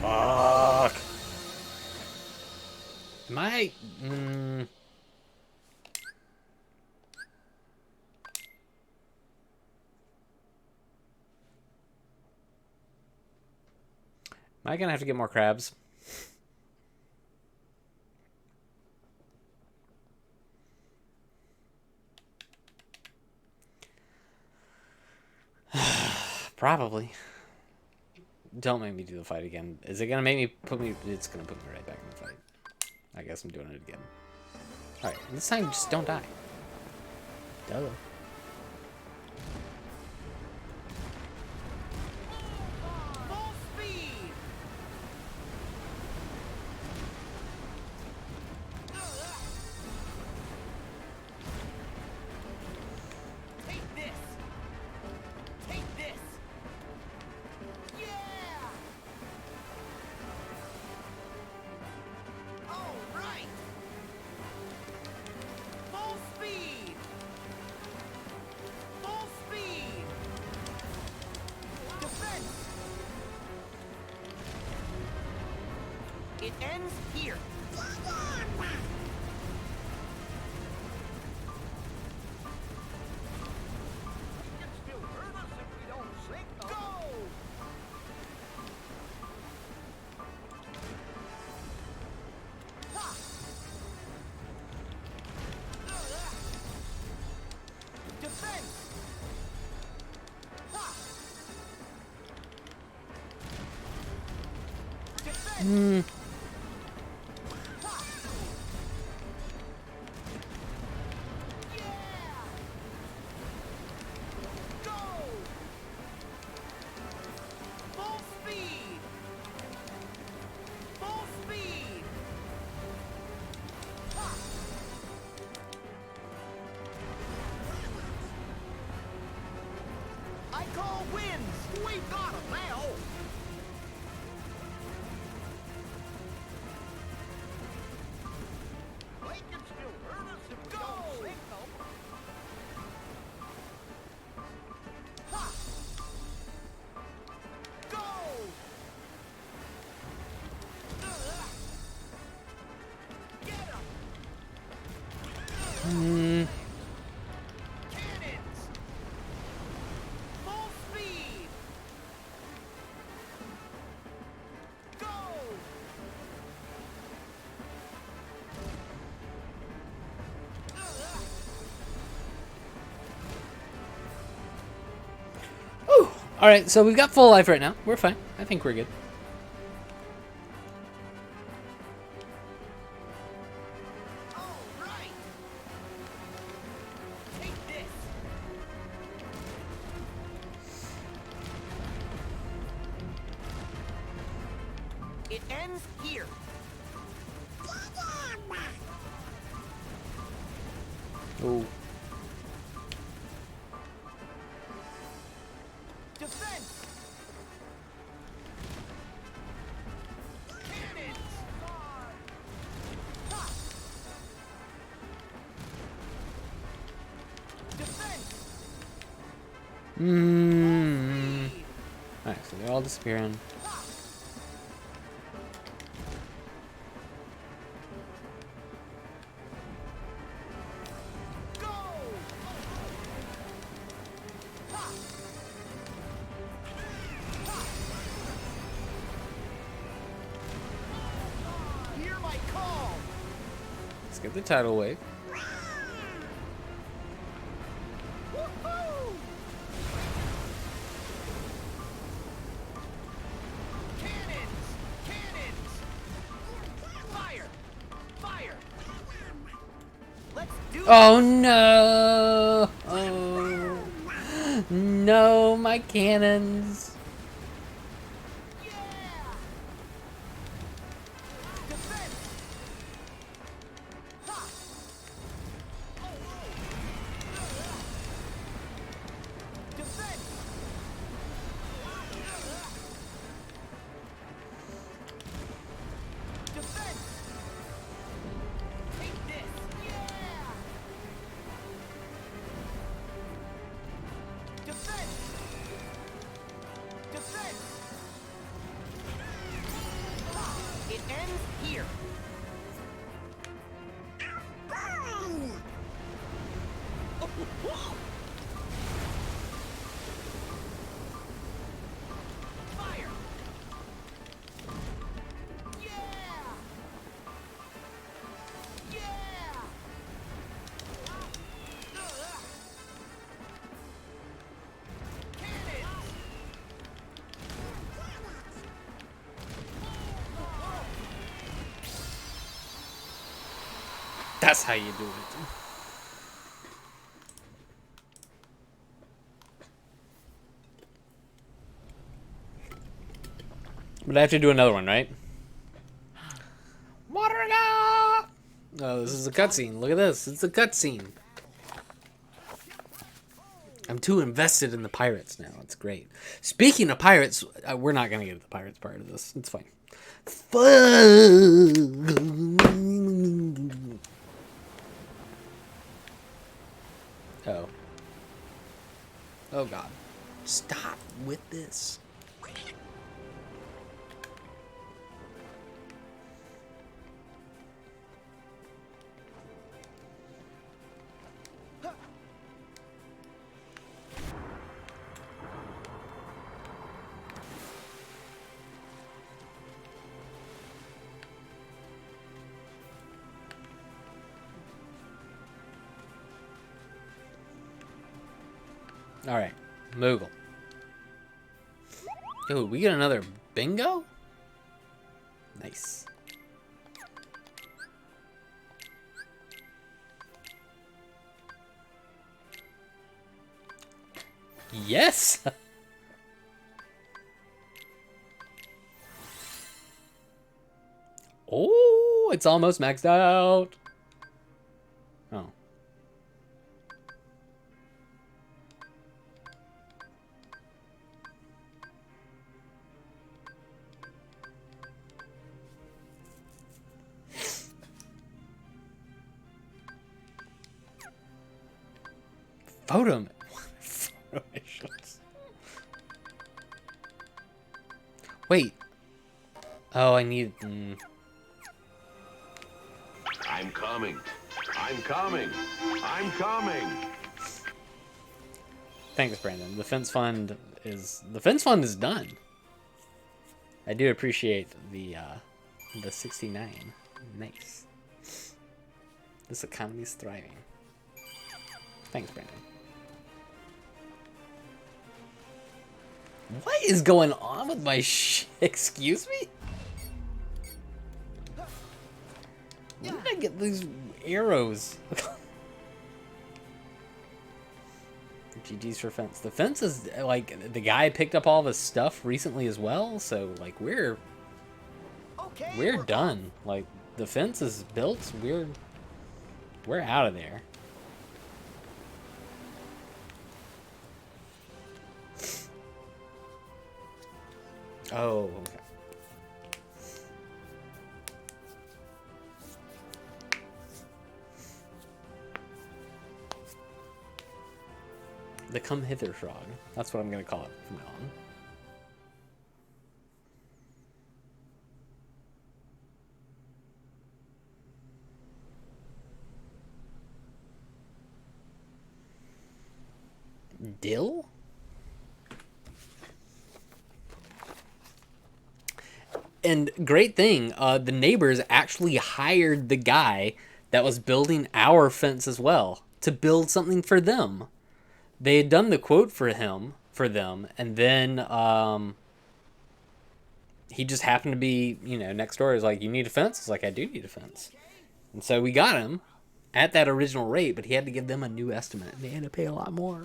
Fuck. Am I? Am I gonna have to get more crabs? Probably. Don't make me do the fight again. Is it gonna make me put me? It's gonna put me right back in the fight. I guess I'm doing it again. All right, this time just don't die. Duh. Full speed! Take this! Take this! Yeah! All right! Full speed! Full speed! Defense! It ends here. It can still hurt us if we don't sink them. Go! Ha! Defense! Ha! Defense! Ha! Yeah! Go! Full speed! Full speed! Ha! I call wins! We've got him now! They can still hurt us if we don't sink them. Ha! Go! Get him! Cannons! Full speed! Go! Whew. All right, so we've got full life right now. We're fine. I think we're good. All right! Take this! It ends here. Oh, Defense! Cannons! Ha! Defense! Speed! All right, so they're all disappearing. Ha! Go! Ha! Ha! Hear my call! Let's get the tidal wave. Woohoo! Cannons! Cannons! Fire! Fire! Let's do it! Oh no! Oh no, my cannons! Yeah! Fire! Yeah! Yeah! Cannons! That's how you do it. But I have to do another one, right? Oh, this is a cutscene. Look at this. It's a cutscene. I'm too invested in the pirates now. It's great. Speaking of pirates, we're not going to get to the pirates part of this. It's fine. Oh. Oh, God. Stop with this. All right, Moogle. Yo, we get another bingo? Nice. Yes! Oh, it's almost maxed out. Oh. Photo missions. Wait. Oh, I need. I'm coming. I'm coming. I'm coming. Thanks, Brandon. The fence fund is done. I do appreciate the 69. Nice. This economy is thriving. Thanks, Brandon. What is going on with my excuse me? Where did I get these arrows? GG's for fence. The fence is like the guy picked up all this stuff recently as well, so like we're done. Like the fence is built. We're out of there. Oh, okay. The come hither frog. That's what I'm gonna call it from now on. Dill? And great thing, the neighbors actually hired the guy that was building our fence as well to build something for them. They had done the quote for them, and then he just happened to be, next door. He's like, "You need a fence?" It's like, "I do need a fence." And so we got him at that original rate, but he had to give them a new estimate, and they had to pay a lot more.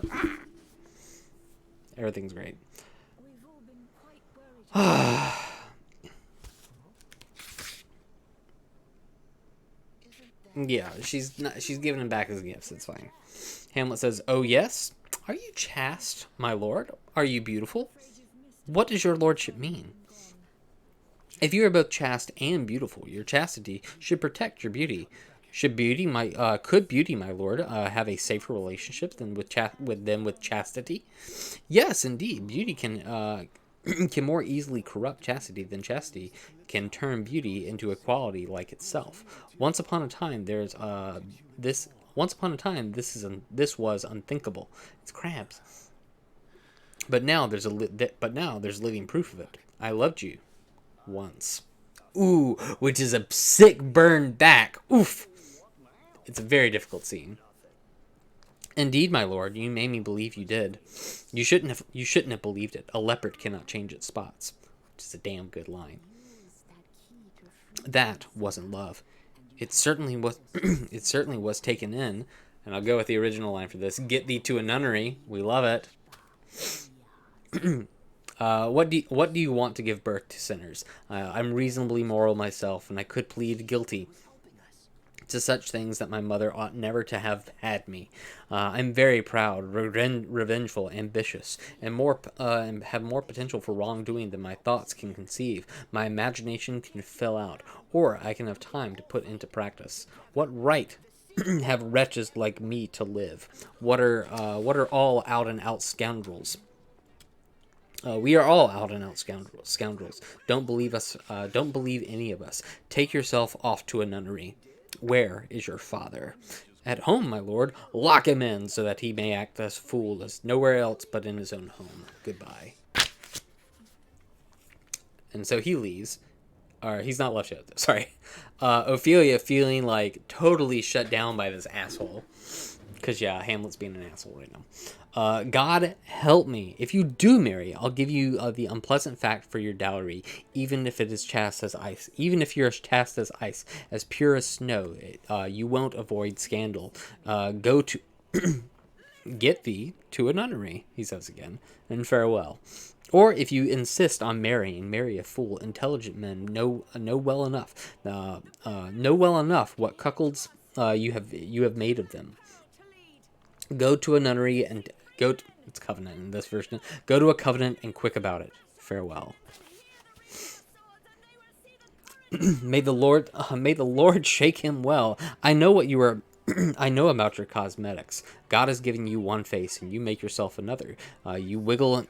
Everything's great. We've all been quite worried. Yeah, she's giving him back his gifts. It's fine. Hamlet says, "Oh yes, are you chaste, my lord? Are you beautiful? What does your lordship mean? If you are both chaste and beautiful, your chastity should protect your beauty. Could beauty, my lord, have a safer relationship than with chastity? Yes, indeed. Beauty can can more easily corrupt chastity than chastity can turn beauty into a quality like itself. Once upon a time, Once upon a time, this was unthinkable. It's crabs. But now there's living proof of it. I loved you once. Ooh, which is a sick burn back. Oof. It's a very difficult scene. Indeed, my lord, you made me believe you did. You shouldn't have believed it. A leopard cannot change its spots. Which is a damn good line. That wasn't love. It certainly was. It certainly was taken in. And I'll go with the original line for this: "Get thee to a nunnery." We love it. What do you want to give birth to sinners? I'm reasonably moral myself, and I could plead guilty to such things that my mother ought never to have had me. I'm very proud, revengeful, ambitious, and have more potential for wrongdoing than my thoughts can conceive. My imagination can fill out, or I can have time to put into practice. What right have wretches like me to live? What are all out and out scoundrels? We are all out and out scoundrels. Don't believe us. Don't believe any of us. Take yourself off to a nunnery. Where is your father? At home, my lord. Lock him in so that he may act as fool as nowhere else but in his own home. Goodbye. And so he leaves. Or he's not left yet. Sorry. Ophelia feeling like totally shut down by this asshole. Because, yeah, Hamlet's being an asshole right now. God help me. If you do marry, I'll give you the unpleasant fact for your dowry, even if it is chaste as ice. Even if you're as chaste as ice, as pure as snow, you won't avoid scandal. Go to... Get thee to a nunnery, he says again, and farewell. Or if you insist on marrying, marry a fool. Intelligent men know well enough what cuckolds you have made of them. Go to a nunnery and it's covenant in this version. Go to a covenant and quick about it. Farewell. May the Lord shake him well. I know what you are. I know about your cosmetics. God has given you one face, and you make yourself another. You wiggle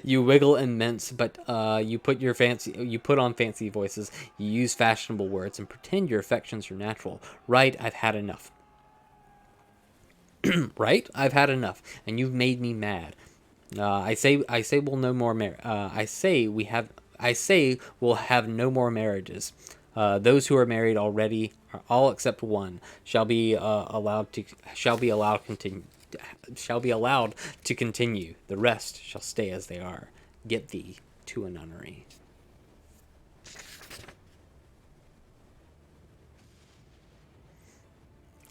you wiggle and mince, but you put on fancy voices. You use fashionable words and pretend your affections are natural. Right? I've had enough. Right? I've had enough, and you've made me mad. I say we'll no more I say we'll have no more marriages. Those who are married already, all except one, shall be allowed to continue. The rest shall stay as they are. Get thee to a nunnery.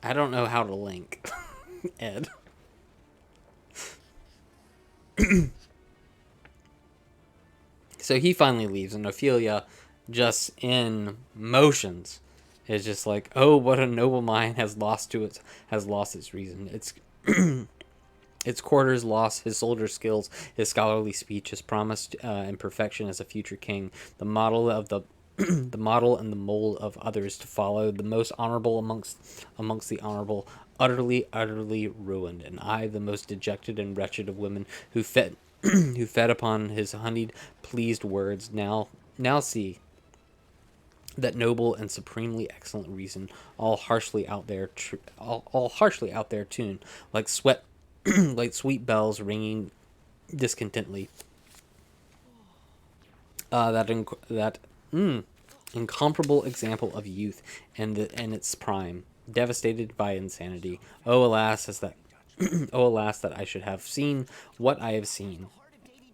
I don't know how to link. Ed. So he finally leaves, and Ophelia, just in motions, is just like, oh, what a noble mind has lost its reason. Its quarters lost, his soldier skills, his scholarly speech, his promise and perfection as a future king, the model of the model and the mold of others to follow, the most honorable amongst the honorable, utterly ruined, and I, the most dejected and wretched of women, who fed upon his honeyed, pleased words, now see that noble and supremely excellent reason, all harshly out there tuned, like sweet bells ringing discontently. That incomparable example of youth and its prime, devastated by insanity. Oh alas, that I should have seen what I have seen,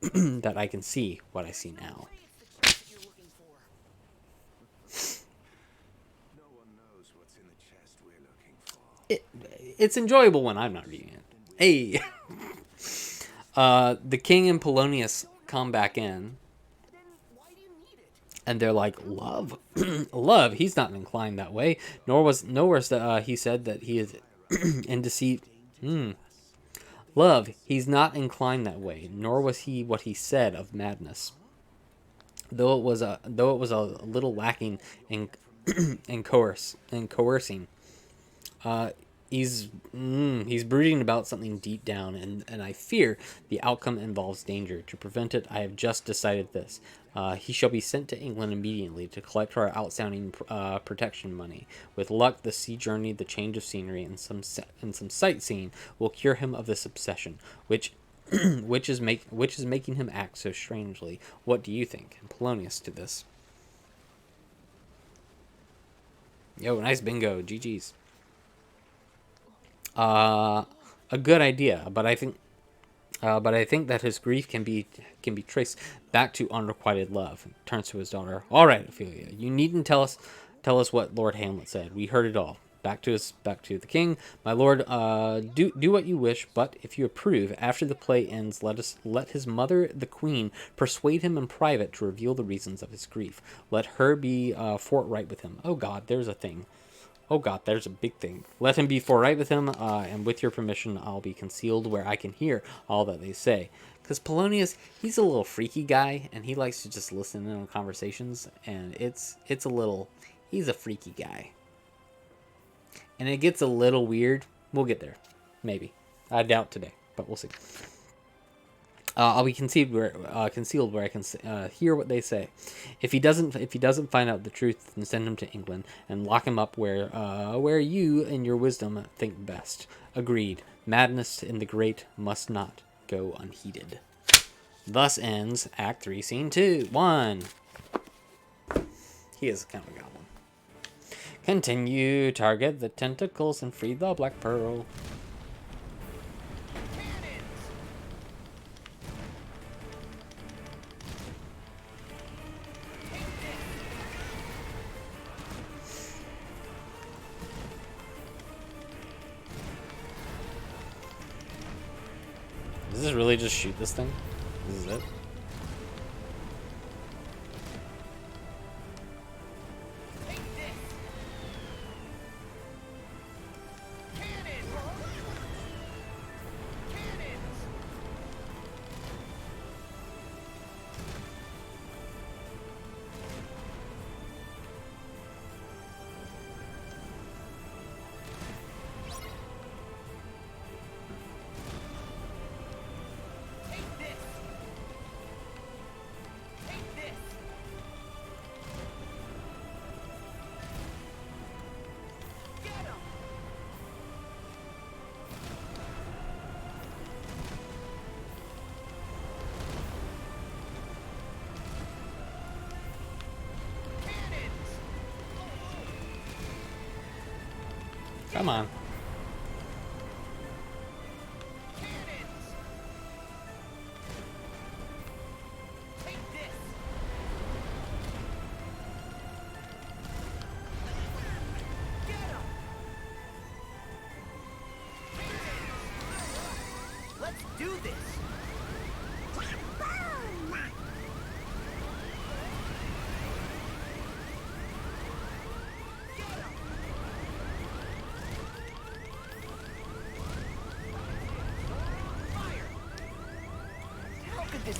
that I can see what I see now. It's enjoyable when I'm not reading it. Hey, the king and Polonius come back in. And they're like, love, love. He's not inclined that way. Nor was he said that he is in deceit. Love, he's not inclined that way. Nor was he what he said of madness. Though it was a little lacking in coercing. He's brooding about something deep down, and I fear the outcome involves danger. To prevent it, I have just decided this. He shall be sent to England immediately to collect our outstanding protection money. With luck, the sea journey, the change of scenery, and some sightseeing will cure him of this obsession, which is making him act so strangely. What do you think? And Polonius to this. Yo, nice bingo. GG's. A good idea, but I think that his grief can be traced back to unrequited love. Turns to his daughter. All right, Ophelia, you needn't tell us what Lord Hamlet said. We heard it all. Back to the king, my lord. Do what you wish, but if you approve, after the play ends, let his mother, the queen, persuade him in private to reveal the reasons of his grief. Let her be forthright with him. Oh God, there's a thing. Oh God, there's a big thing. Let him be forthright with him, and with your permission, I'll be concealed where I can hear all that they say. Because Polonius, he's a little freaky guy, and he likes to just listen in on conversations, and it's a little, he's a freaky guy. And it gets a little weird. We'll get there. Maybe. I doubt today, but we'll see. I'll be concealed where I can hear what they say. If he doesn't find out the truth, then send him to England and lock him up where you, in your wisdom, think best. Agreed. Madness in the great must not go unheeded. Thus ends Act 3, Scene 2. 1. He is kind of a goblin. Continue. Target the tentacles and free the black pearl. Does this really just shoot this thing? This is it? Come on. Let's do this.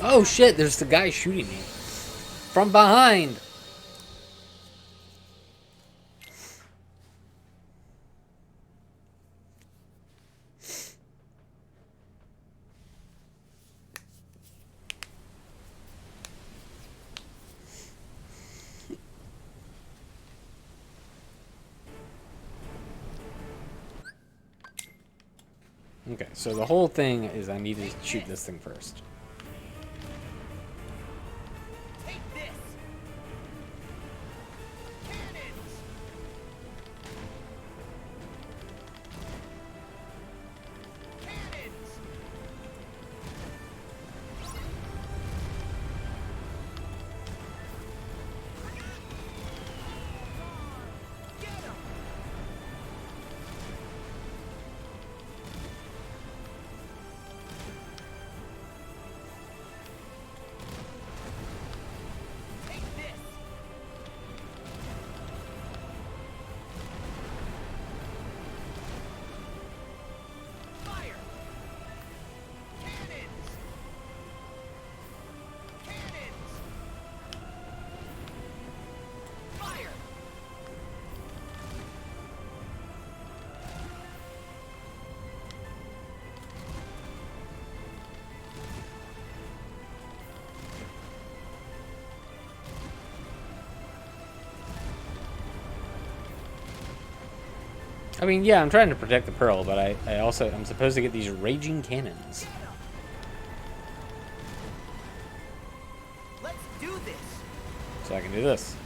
Oh shit, there's the guy shooting me. From behind. Okay, so the whole thing is I need to shoot this thing first. I mean, yeah, I'm trying to protect the pearl, but I'm supposed to get these raging cannons. Let's do this. So I can do this.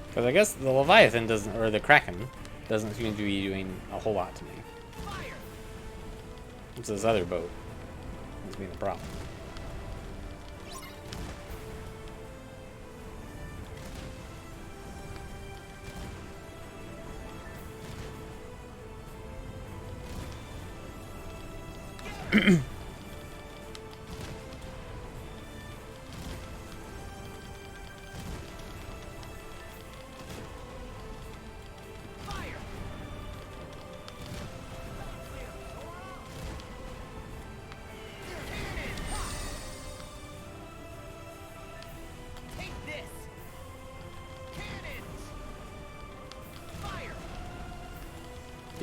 Because I guess the Leviathan doesn't, or the Kraken, doesn't seem to be doing a whole lot to me. It's this other boat that's being the problem.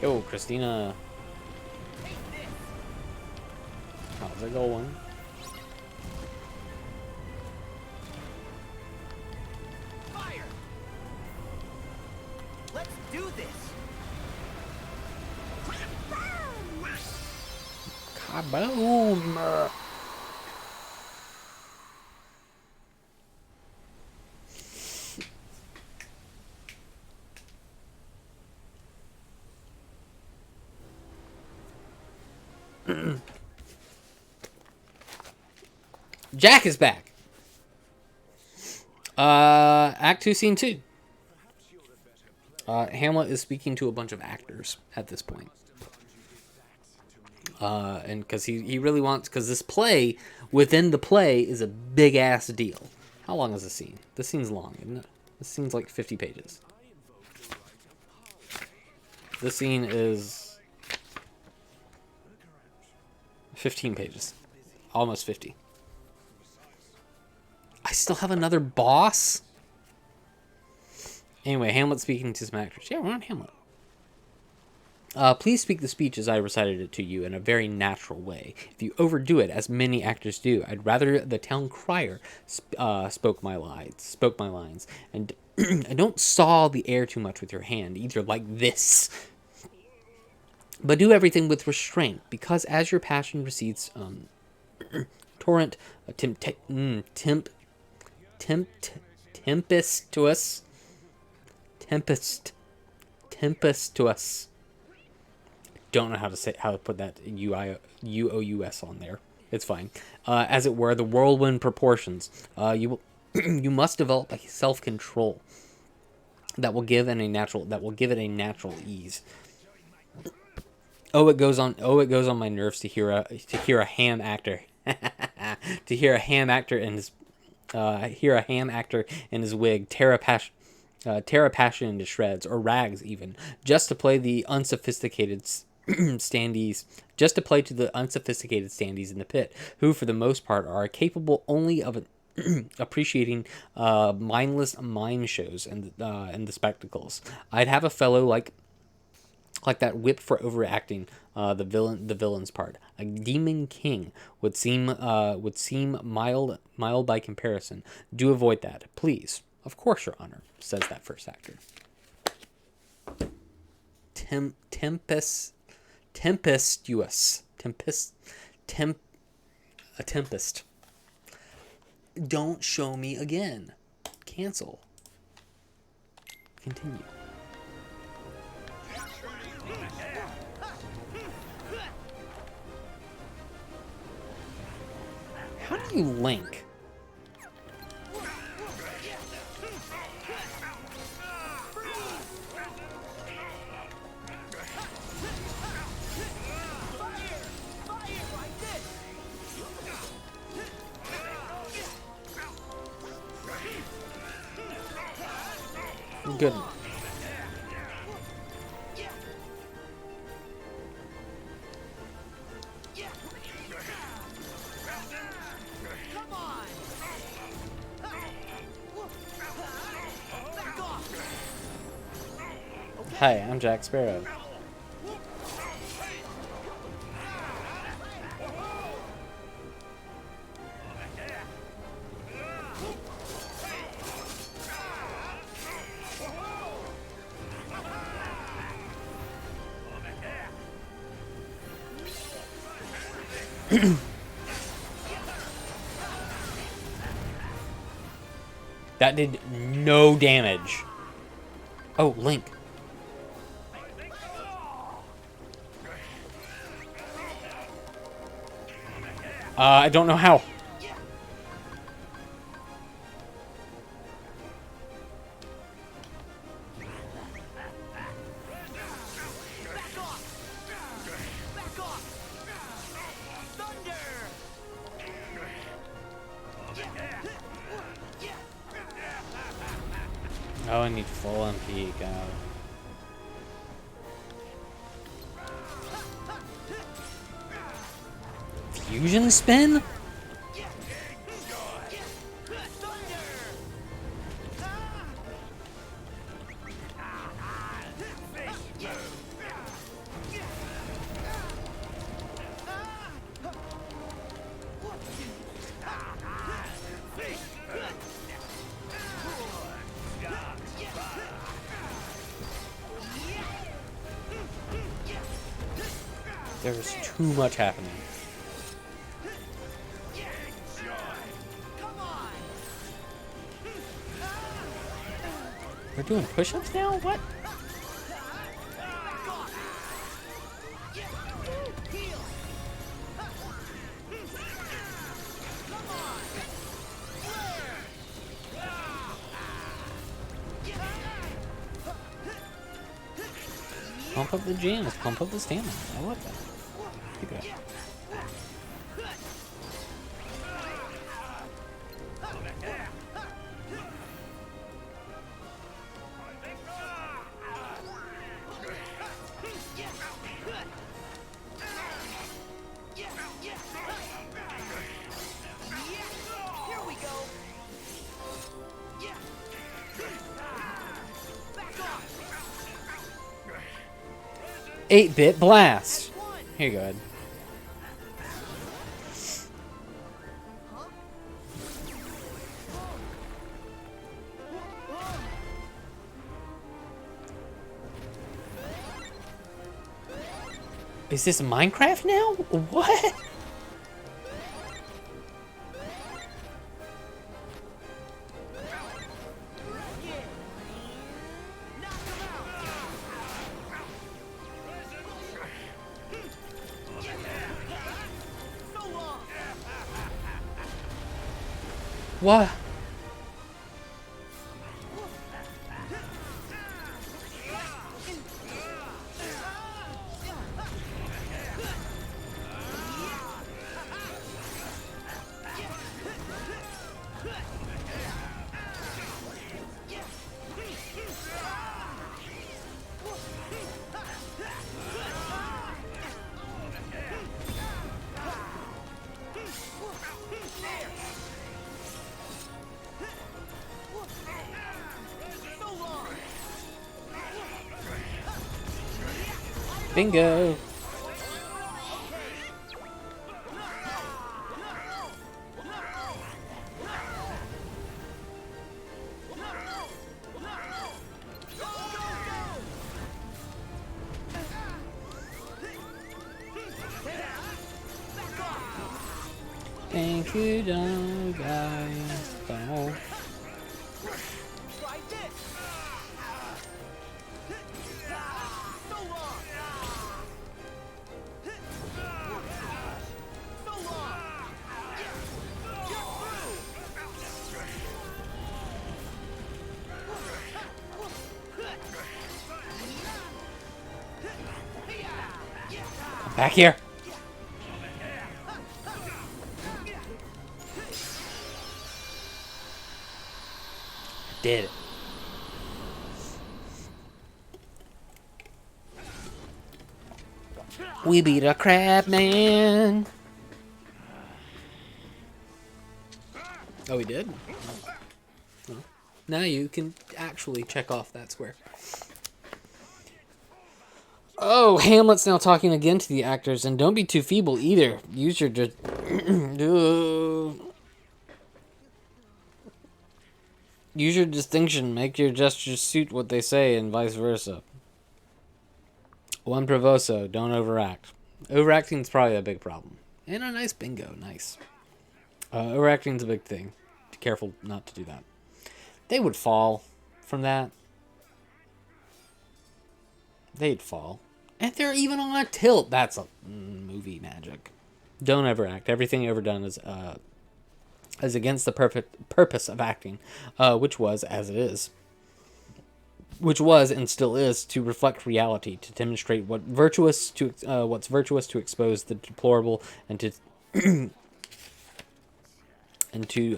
Yo, Christina. How's it going? Fire! Let's do this. Kaboom! Jack is back. Act 2, Scene 2. Hamlet is speaking to a bunch of actors at this point. And because he really wants, because this play, within the play, is a big ass deal. How long is the scene? This scene's long, isn't it? This scene's like 50 pages. This scene is 15 pages. Almost 50. I still have another boss? Anyway, Hamlet speaking to some actors. Yeah, we're on Hamlet. Please speak the speech as I recited it to you in a very natural way. If you overdo it, as many actors do, I'd rather the town crier spoke my lines. And and don't saw the air too much with your hand, either like this. But do everything with restraint, because as your passion recedes, torrent, tempestuous. Don't know how to put that UOUS on there. It's fine. As it were, the whirlwind proportions. You must develop a self-control that will give it a natural ease. Oh, it goes on my nerves to hear a ham actor to hear a ham actor in his wig tear a passion into shreds, or rags even, just to play the unsophisticated standees in the pit, who for the most part are capable only of appreciating mindless mime shows and the spectacles. I'd have a fellow like that whipped for overacting the villain's part. A demon king would seem mild by comparison. Do avoid that, please. Of course, Your Honor, says that first actor. Tempestuous. A tempest. Don't show me again. Cancel. Continue. How do you link? Good. Hi, I'm Jack Sparrow. That did no damage. Oh, Link. I don't know how. Oh, I need full MP, God. Fusion spin? There's too much happening. We're doing push-ups now? What? Pump up the jams, pump up the stamina. I love that. Keep it up. Here we go. 8-bit blast. Here you go, Ed. Is this Minecraft now? What? What? Bingo. Thank you, dog guys. Oh. Back here. Did it. We beat a crab man. Oh, we did? Oh. Now you can actually check off that square. Oh, Hamlet's now talking again to the actors, and don't be too feeble either. Use your use your distinction. Make your gestures suit what they say, and vice versa. One provoso. Don't overact. Overacting is probably a big problem. And a nice bingo. Nice. Overacting's a big thing. Be careful not to do that. They would fall from that. They'd fall. And they're even on a tilt. That's a movie magic. Don't overact. Everything ever done is against the perfect purpose of acting, which was, as it is, which was and still is, to reflect reality, to demonstrate what's virtuous, to expose the deplorable, and to and to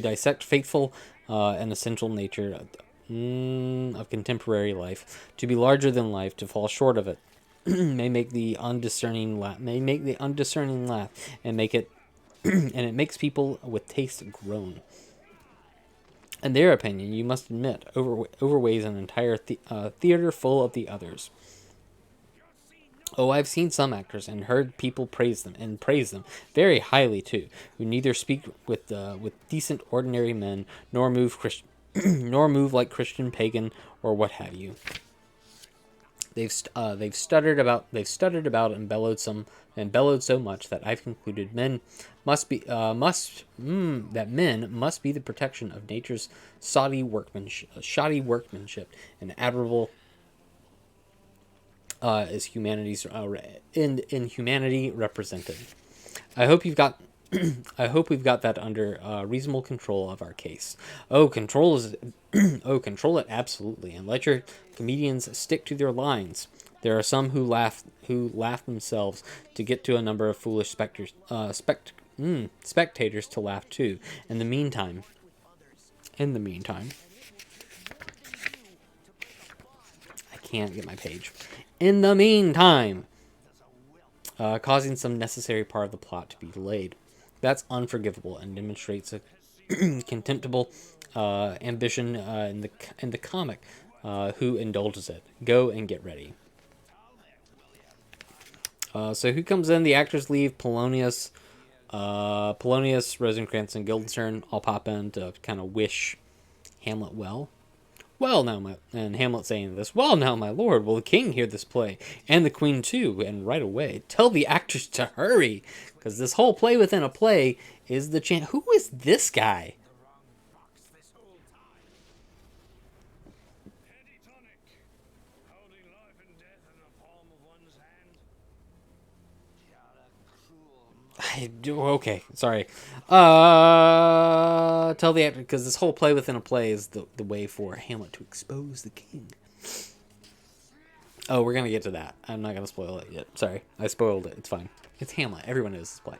dissect faithful and essential nature of contemporary life. To be larger than life, to fall short of it, may make the undiscerning laugh, and make it and it makes people with taste groan. In their opinion, you must admit, overweighs an entire theater full of the others. Oh, I've seen some actors and heard people praise them very highly too, who neither speak with decent ordinary men, nor move nor move like Christian pagan or what have you. They've stuttered about and bellowed so much that I've concluded men must be the protection of nature's shoddy workmanship, and admirable is humanity's in humanity represented. I hope we've got that under reasonable control of our case. Control it absolutely, and let your comedians stick to their lines. There are some who laugh themselves to get to a number of foolish spectators to laugh too. In the meantime, I can't get my page. In the meantime, causing some necessary part of the plot to be delayed. That's unforgivable and demonstrates a contemptible ambition in the comic who indulges it. Go and get ready. So who comes in? The actors leave. Polonius, Rosencrantz, and Guildenstern all pop in to kind of wish Hamlet well. And Hamlet saying this, well, now, my lord, will the king hear this play? And the queen, too, and right away. Tell the actors to hurry, because this whole play within a play is the chant. Who is this guy? Okay, sorry. Tell the actor, because this whole play within a play is the way for Hamlet to expose the king. Oh, we're gonna get to that. I'm not gonna spoil it yet. Sorry, I spoiled it. It's fine. It's Hamlet. Everyone knows this play.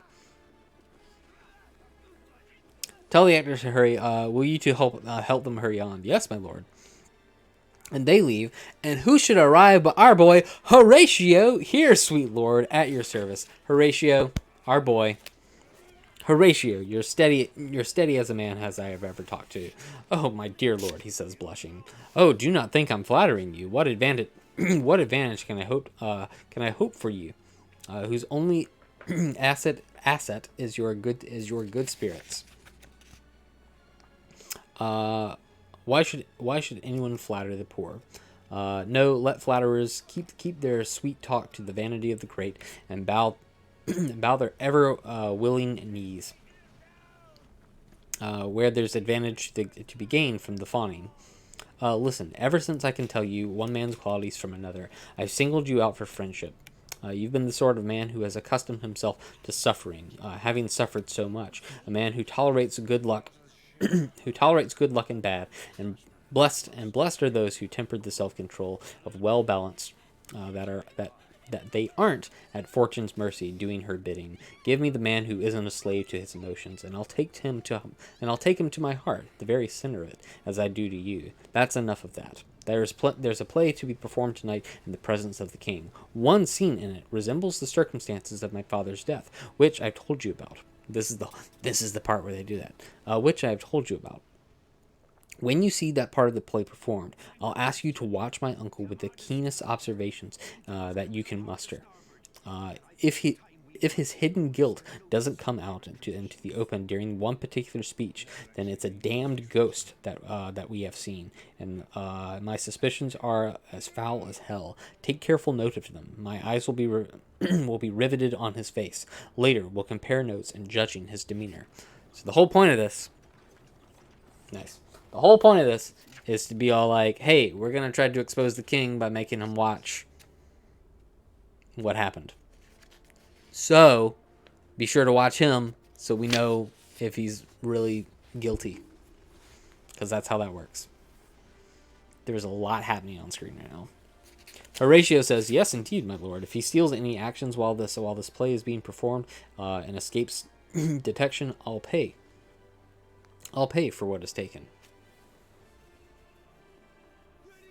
Tell the actors to hurry. Will you two help them hurry on? Yes, my lord. And they leave. And who should arrive but our boy Horatio? Here, sweet lord, at your service. Horatio, our boy. Horatio, you're steady as a man as I have ever talked to. Oh, my dear lord, he says, blushing. Oh, do not think I'm flattering you. What advantage can I hope for you, whose only asset is your good spirits? Why should anyone flatter the poor? No, let flatterers keep their sweet talk to the vanity of the great, and bow their ever willing knees, where there's advantage to be gained from the fawning. Listen, ever since I can tell you one man's qualities from another, I've singled you out for friendship. You've been the sort of man who has accustomed himself to suffering, having suffered so much. A man who tolerates good luck, and bad, and blessed are those who tempered the self-control of well balanced, that they aren't at fortune's mercy doing her bidding. Give me the man who isn't a slave to his emotions, and I'll take him to my heart, the very center of it, as I do to you. That's enough of that. There's a play to be performed tonight in the presence of the king. One scene in it resembles the circumstances of my father's death, which I've told you about. This is the part where they do that, which I've told you about. When you see that part of the play performed, I'll ask you to watch my uncle with the keenest observations that you can muster. If his hidden guilt doesn't come out into the open during one particular speech, then it's a damned ghost that we have seen, and my suspicions are as foul as hell. Take careful note of them. My eyes will be will be riveted on his face. Later, we'll compare notes and judging his demeanor. So the whole point of this, nice. The whole point of this is to be all like, hey, we're gonna try to expose the king by making him watch what happened. So, be sure to watch him so we know if he's really guilty. Because that's how that works. There's a lot happening on screen right now. Horatio says, yes, indeed, my lord. If he steals any actions while this play is being performed and escapes detection, I'll pay. I'll pay for what is taken.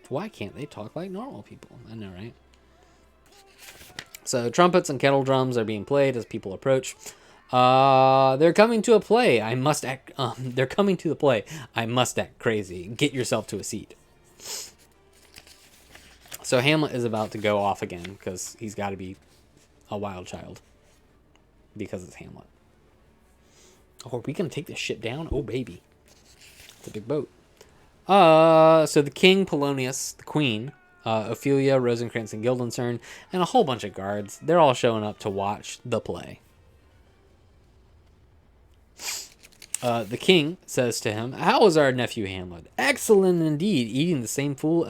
Why can't they talk like normal people? I know, right? So trumpets and kettle drums are being played as people approach. They're coming to a play. I must act. They're coming to the play. I must act crazy. Get yourself to a seat. So Hamlet is about to go off again because he's got to be a wild child because it's Hamlet. Oh, are we gonna take this ship down? Oh baby, it's a big boat. So the king, Polonius, the queen, Ophelia, Rosencrantz, and Guildenstern, and a whole bunch of guards. They're all showing up to watch the play. The king says to him, "How is our nephew Hamlet? Excellent indeed. Eating the same food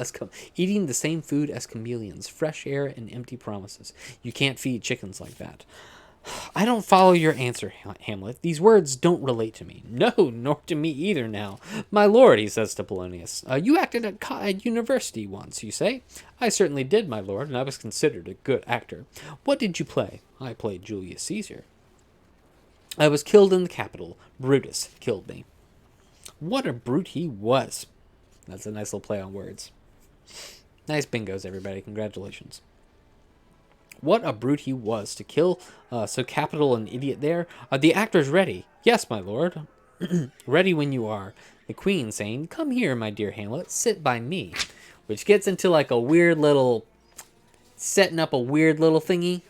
as chameleons, fresh air and empty promises. You can't feed chickens like that." "I don't follow your answer, Hamlet. These words don't relate to me." "No, nor to me either now. My lord," he says to Polonius, "you acted at university once, you say?" "I certainly did, my lord, and I was considered a good actor." "What did you play?" "I played Julius Caesar." "I was killed in the Capitol. Brutus killed me." "What a brute he was." That's a nice little play on words. Nice bingos, everybody. Congratulations. "What a brute he was to kill so capital an idiot there. Are the actors ready?" "Yes, my lord." "Ready when you are." The queen saying, "Come here, my dear Hamlet, sit by me." Which gets into like a weird little, setting up a weird little thingy.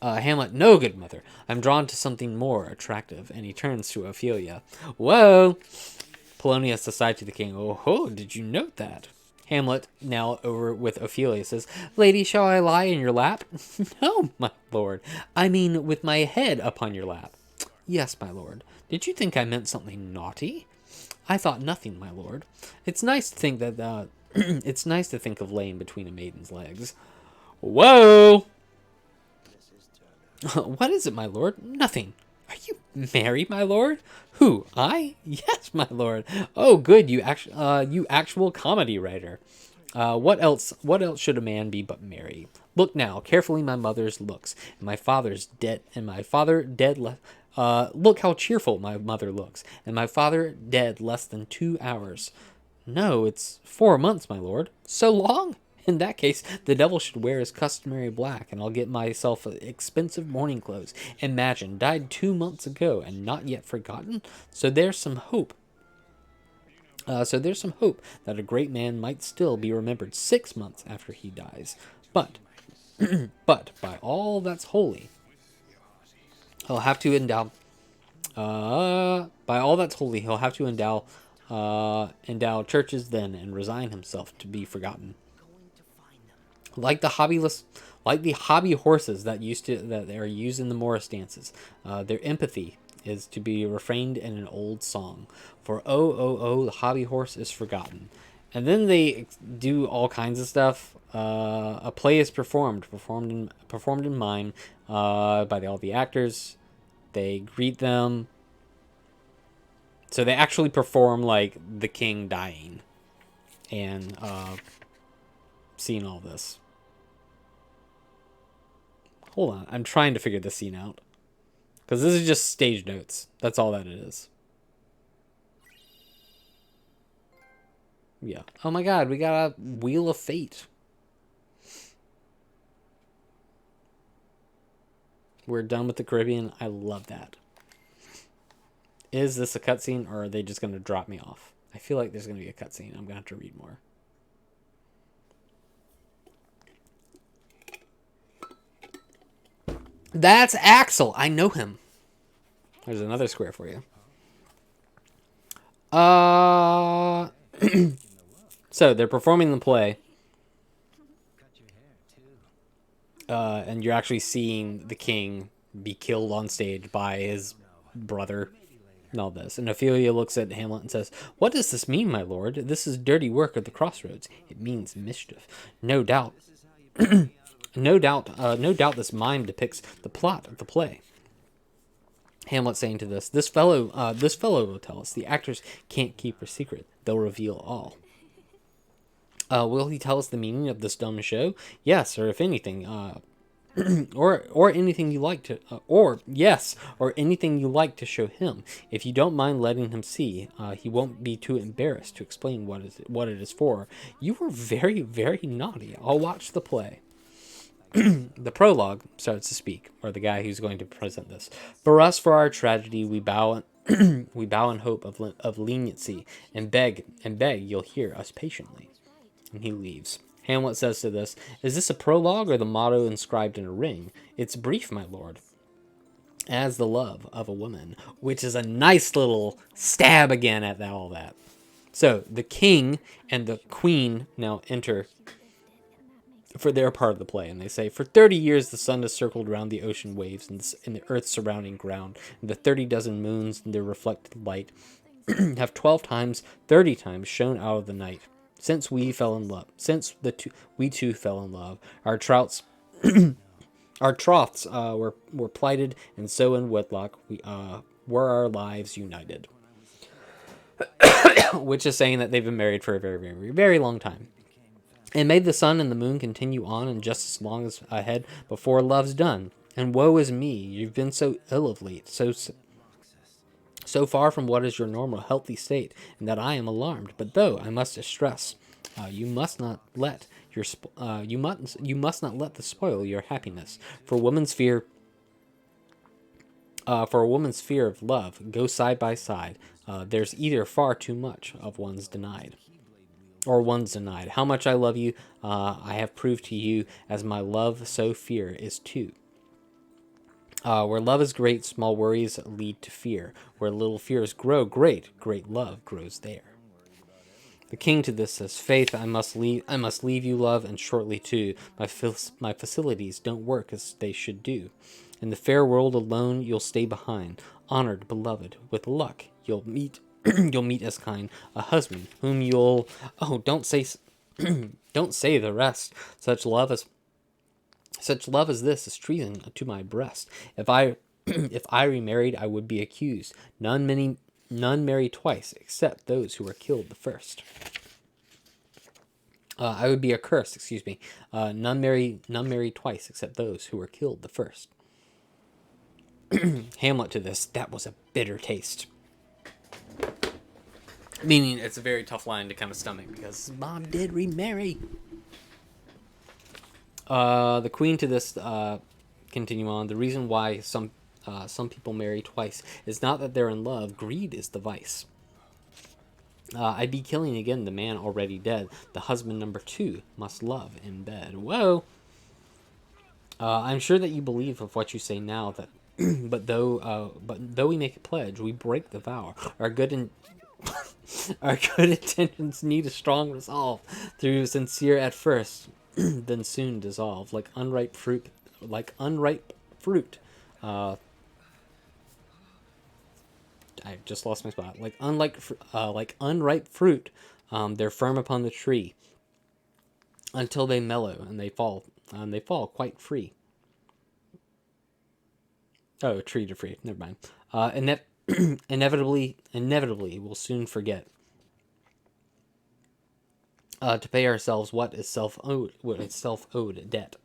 Hamlet, "No, good mother. I'm drawn to something more attractive." And he turns to Ophelia. "Whoa." Polonius aside to the king. "Oh, did you note that?" Hamlet, now over with Ophelia, says, "Lady, shall I lie in your lap?" "No, my lord. I mean, with my head upon your lap." "Yes, my lord. Did you think I meant something naughty?" "I thought nothing, my lord. It's nice to think that, it's nice to think of laying between a maiden's legs." "Whoa!" "What is it, my lord?" "Nothing." "Are you married, my lord?" "Who, I?" "Yes, my lord." "Oh, good, you actual comedy writer. What else should a man be but merry? Look now, carefully my mother's looks, and my father's dead, and my father dead look how cheerful my mother looks, and my father dead less than 2 hours." "No, it's 4 months, my lord." "So long? In that case, the devil should wear his customary black, and I'll get myself expensive mourning clothes. Imagine, died 2 months ago, and not yet forgotten? So there's some hope. That a great man might still be remembered 6 months after he dies. But, but by all that's holy, he'll have to endow. By all that's holy, he'll have to endow churches then, and resign himself to be forgotten. Like the hobby horses that are used in the Morris dances, their empathy is to be refrained in an old song. For oh, the hobby horse is forgotten. And then they do all kinds of stuff. A play is performed in mime by all the actors. They greet them. So they actually perform like the king dying and seeing all this. Hold on, I'm trying to figure this scene out. Because this is just stage notes. That's all that it is. Yeah. Oh my god, we got a Wheel of Fate. We're done with the Caribbean. I love that. Is this a cutscene, or are they just going to drop me off? I feel like there's going to be a cutscene. I'm going to have to read more. That's Axel. I know him. There's another square for you. So they're performing the play. And you're actually seeing the king be killed on stage by his brother and all this. And Ophelia looks at Hamlet and says, "What does this mean, my lord? This is dirty work at the crossroads. It means mischief. No doubt." No doubt this mime depicts the plot of the play. Hamlet saying to this fellow will tell us. The actors can't keep a secret. They'll reveal all. Will he tell us the meaning of this dumb show? Yes, or if anything, or anything you like to, or anything you like to show him. If you don't mind letting him see, he won't be too embarrassed to explain what it is for. You were very, very naughty. I'll watch the play. The prologue starts to speak, or the guy who's going to present this. For us, for our tragedy, we bow in hope of leniency, and beg you'll hear us patiently. And he leaves. Hamlet says to this, "Is this a prologue or the motto inscribed in a ring? It's brief, my lord. As the love of a woman," which is a nice little stab again at all that. So the king and the queen now enter for their part of the play, and they say, "For 30 years the sun has circled round the ocean waves and the earth's surrounding ground, and the 30 dozen moons in their reflected light have 12 times, 30 times shone out of the night. Since we two fell in love, our troughs were plighted, and so in wedlock were our lives united." Which is saying that they've been married for a very, very, very long time. "And may the sun and the moon continue on and just as long as ahead before love's done. And woe is me, you've been so ill of late, so far from what is your normal healthy state, and that I am alarmed. But though I must stress, you must not let this spoil your happiness. For a woman's fear of love go side by side. There's either far too much of one's denied. How much I love you, I have proved to you, as my love so fear is too. Where love is great, small worries lead to fear. Where little fears grow great, great love grows there." The king to this says, "Faith, I must leave you, love, and shortly too. My facilities don't work as they should do. In the fair world alone you'll stay behind. Honored, beloved, with luck you'll meet as kind a husband whom you'll don't say the rest. Such love as this is treason to my breast. If I remarried, I would be accused. None marry twice, except those who were killed the first. I would be accursed. Excuse me. None marry twice, except those who were killed the first." Hamlet to this, "That was a bitter taste." Meaning it's a very tough line to kind of stomach because mom did remarry. The queen to this continue on. "The reason why some people marry twice is not that they're in love. Greed is the vice. I'd be killing again the man already dead. The husband number 2 must love in bed." Whoa. "I'm sure that you believe of what you say now. That, but though we make a pledge, we break the vow. Our good intentions need a strong resolve. Through sincere at first, then soon dissolve like unripe fruit. I just lost my spot. Like unripe fruit, they're firm upon the tree until they mellow and they fall quite free. Oh, tree to free. Never mind. Inevitably, we'll soon forget to pay ourselves what is self-owed debt.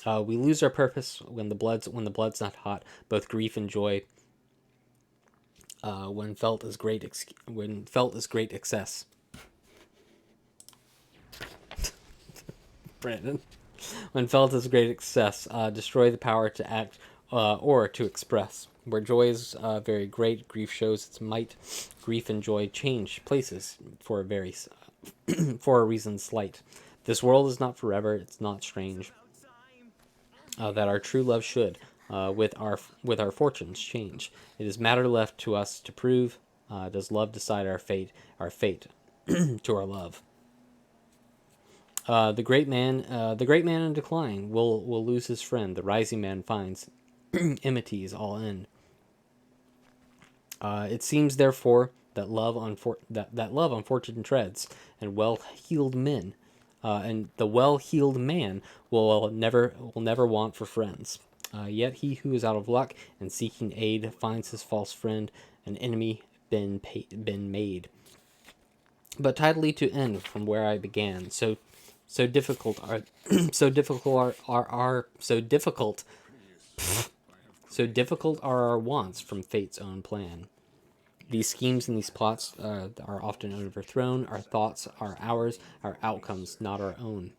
We lose our purpose when the blood's not hot. Both grief and joy. When felt as great excess. Brandon. When felt as great excess, destroy the power to act or to express. Where joy is very great, grief shows its might. Grief and joy change places for for a reason slight. This world is not forever. It's not strange that our true love should, with our fortunes, change. It is matter left to us to prove. Does love decide our fate? Our fate to our love. The great man in decline will lose his friend. The rising man finds enmities all end. It seems therefore that love on fortune treads, and well-heeled men, and the well-heeled man will never want for friends. Yet he who is out of luck and seeking aid finds his false friend an enemy been made. But tidily to end from where I began, so difficult are our wants from fate's own plan. These schemes and these plots are often overthrown. Our thoughts are ours, our outcomes not our own.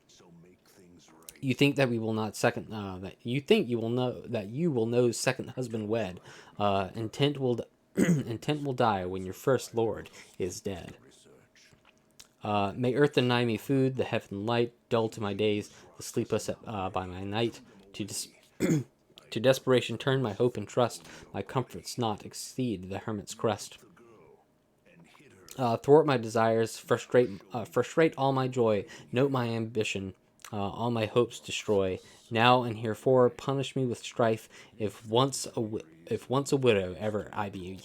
You think that we will not second that you think you will know that you will know second husband wed. Intent will intent will die when your first lord is dead. May earth deny me food, the heaven light, dull to my days, the sleepless by my night. To desperation turn my hope and trust, my comforts not exceed the hermit's crust. Thwart my desires, frustrate all my joy, note my ambition, all my hopes destroy. Now and herefore punish me with strife, if once a widow ever I be.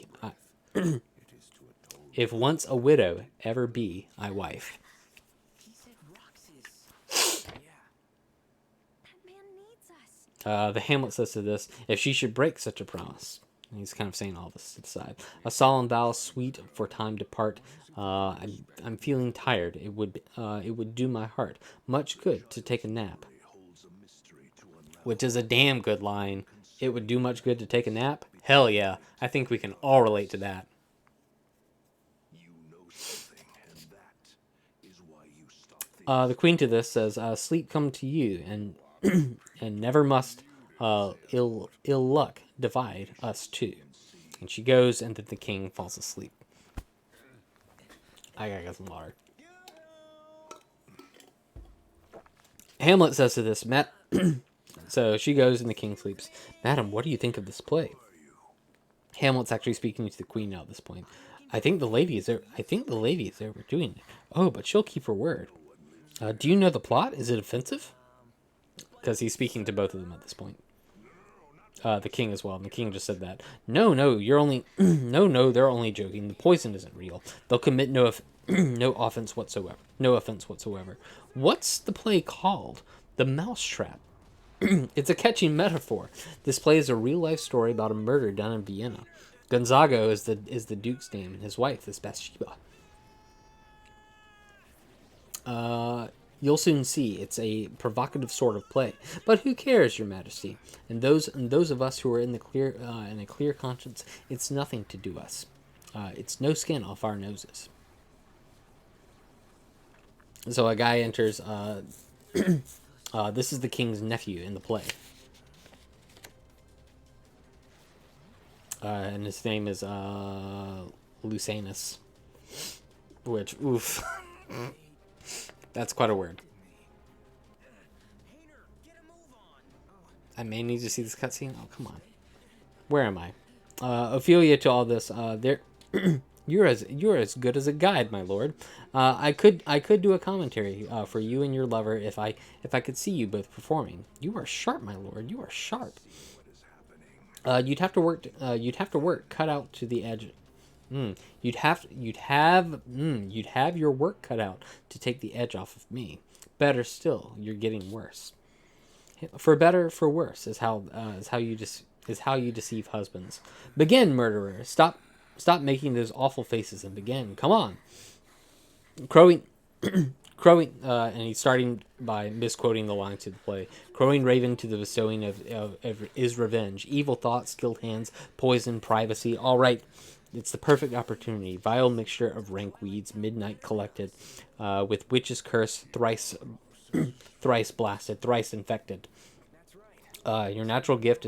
If once a widow ever be I wife. The Hamlet says to this, if she should break such a promise. And he's kind of saying all this to the side. A solemn vow, sweet for time to part. I'm feeling tired. It would do my heart much good to take a nap. Which is a damn good line. It would do much good to take a nap? Hell yeah. I think we can all relate to that. The queen to this says, sleep come to you, and and never must ill luck divide us two. And she goes, and then the king falls asleep. I gotta get some water. Hamlet says to this, so she goes and the king sleeps. Madam, what do you think of this play? Hamlet's actually speaking to the queen now at this point. I think the lady is overdoing it. Oh, but she'll keep her word. Do you know the plot? Is it offensive? Because he's speaking to both of them at this point. The king as well. And the king just said that. No, you're only... no, they're only joking. The poison isn't real. They'll commit no offense whatsoever. No offense whatsoever. What's the play called? The Mousetrap. It's a catchy metaphor. This play is a real-life story about a murder done in Vienna. Gonzago is the duke's name, and his wife is Bathsheba. You'll soon see it's a provocative sort of play, but who cares, Your Majesty? And those of us who are in a clear conscience, it's nothing to do us. It's no skin off our noses. So a guy enters. This is the king's nephew in the play, and his name is Lucanus, which oof. That's quite a word. I may need to see this cutscene. Oh, come on. Where am I? Ophelia to all this. You're as good as a guide, my lord. I could do a commentary for you and your lover if I could see you both performing. You are sharp, my lord. You are sharp. You'd have to work cut out to the edge. You'd have your work cut out to take the edge off of me. Better still, you're getting worse. For better, for worse is how you deceive husbands. Begin, murderer. Stop making those awful faces and begin. Come on. Crowing, and he's starting by misquoting the lines to the play. Crowing raven to the bestowing of is revenge. Evil thoughts, skilled hands, poison, privacy. All right. It's the perfect opportunity. Vile mixture of rank weeds, midnight collected, with witch's curse, thrice blasted, thrice infected. Your natural gift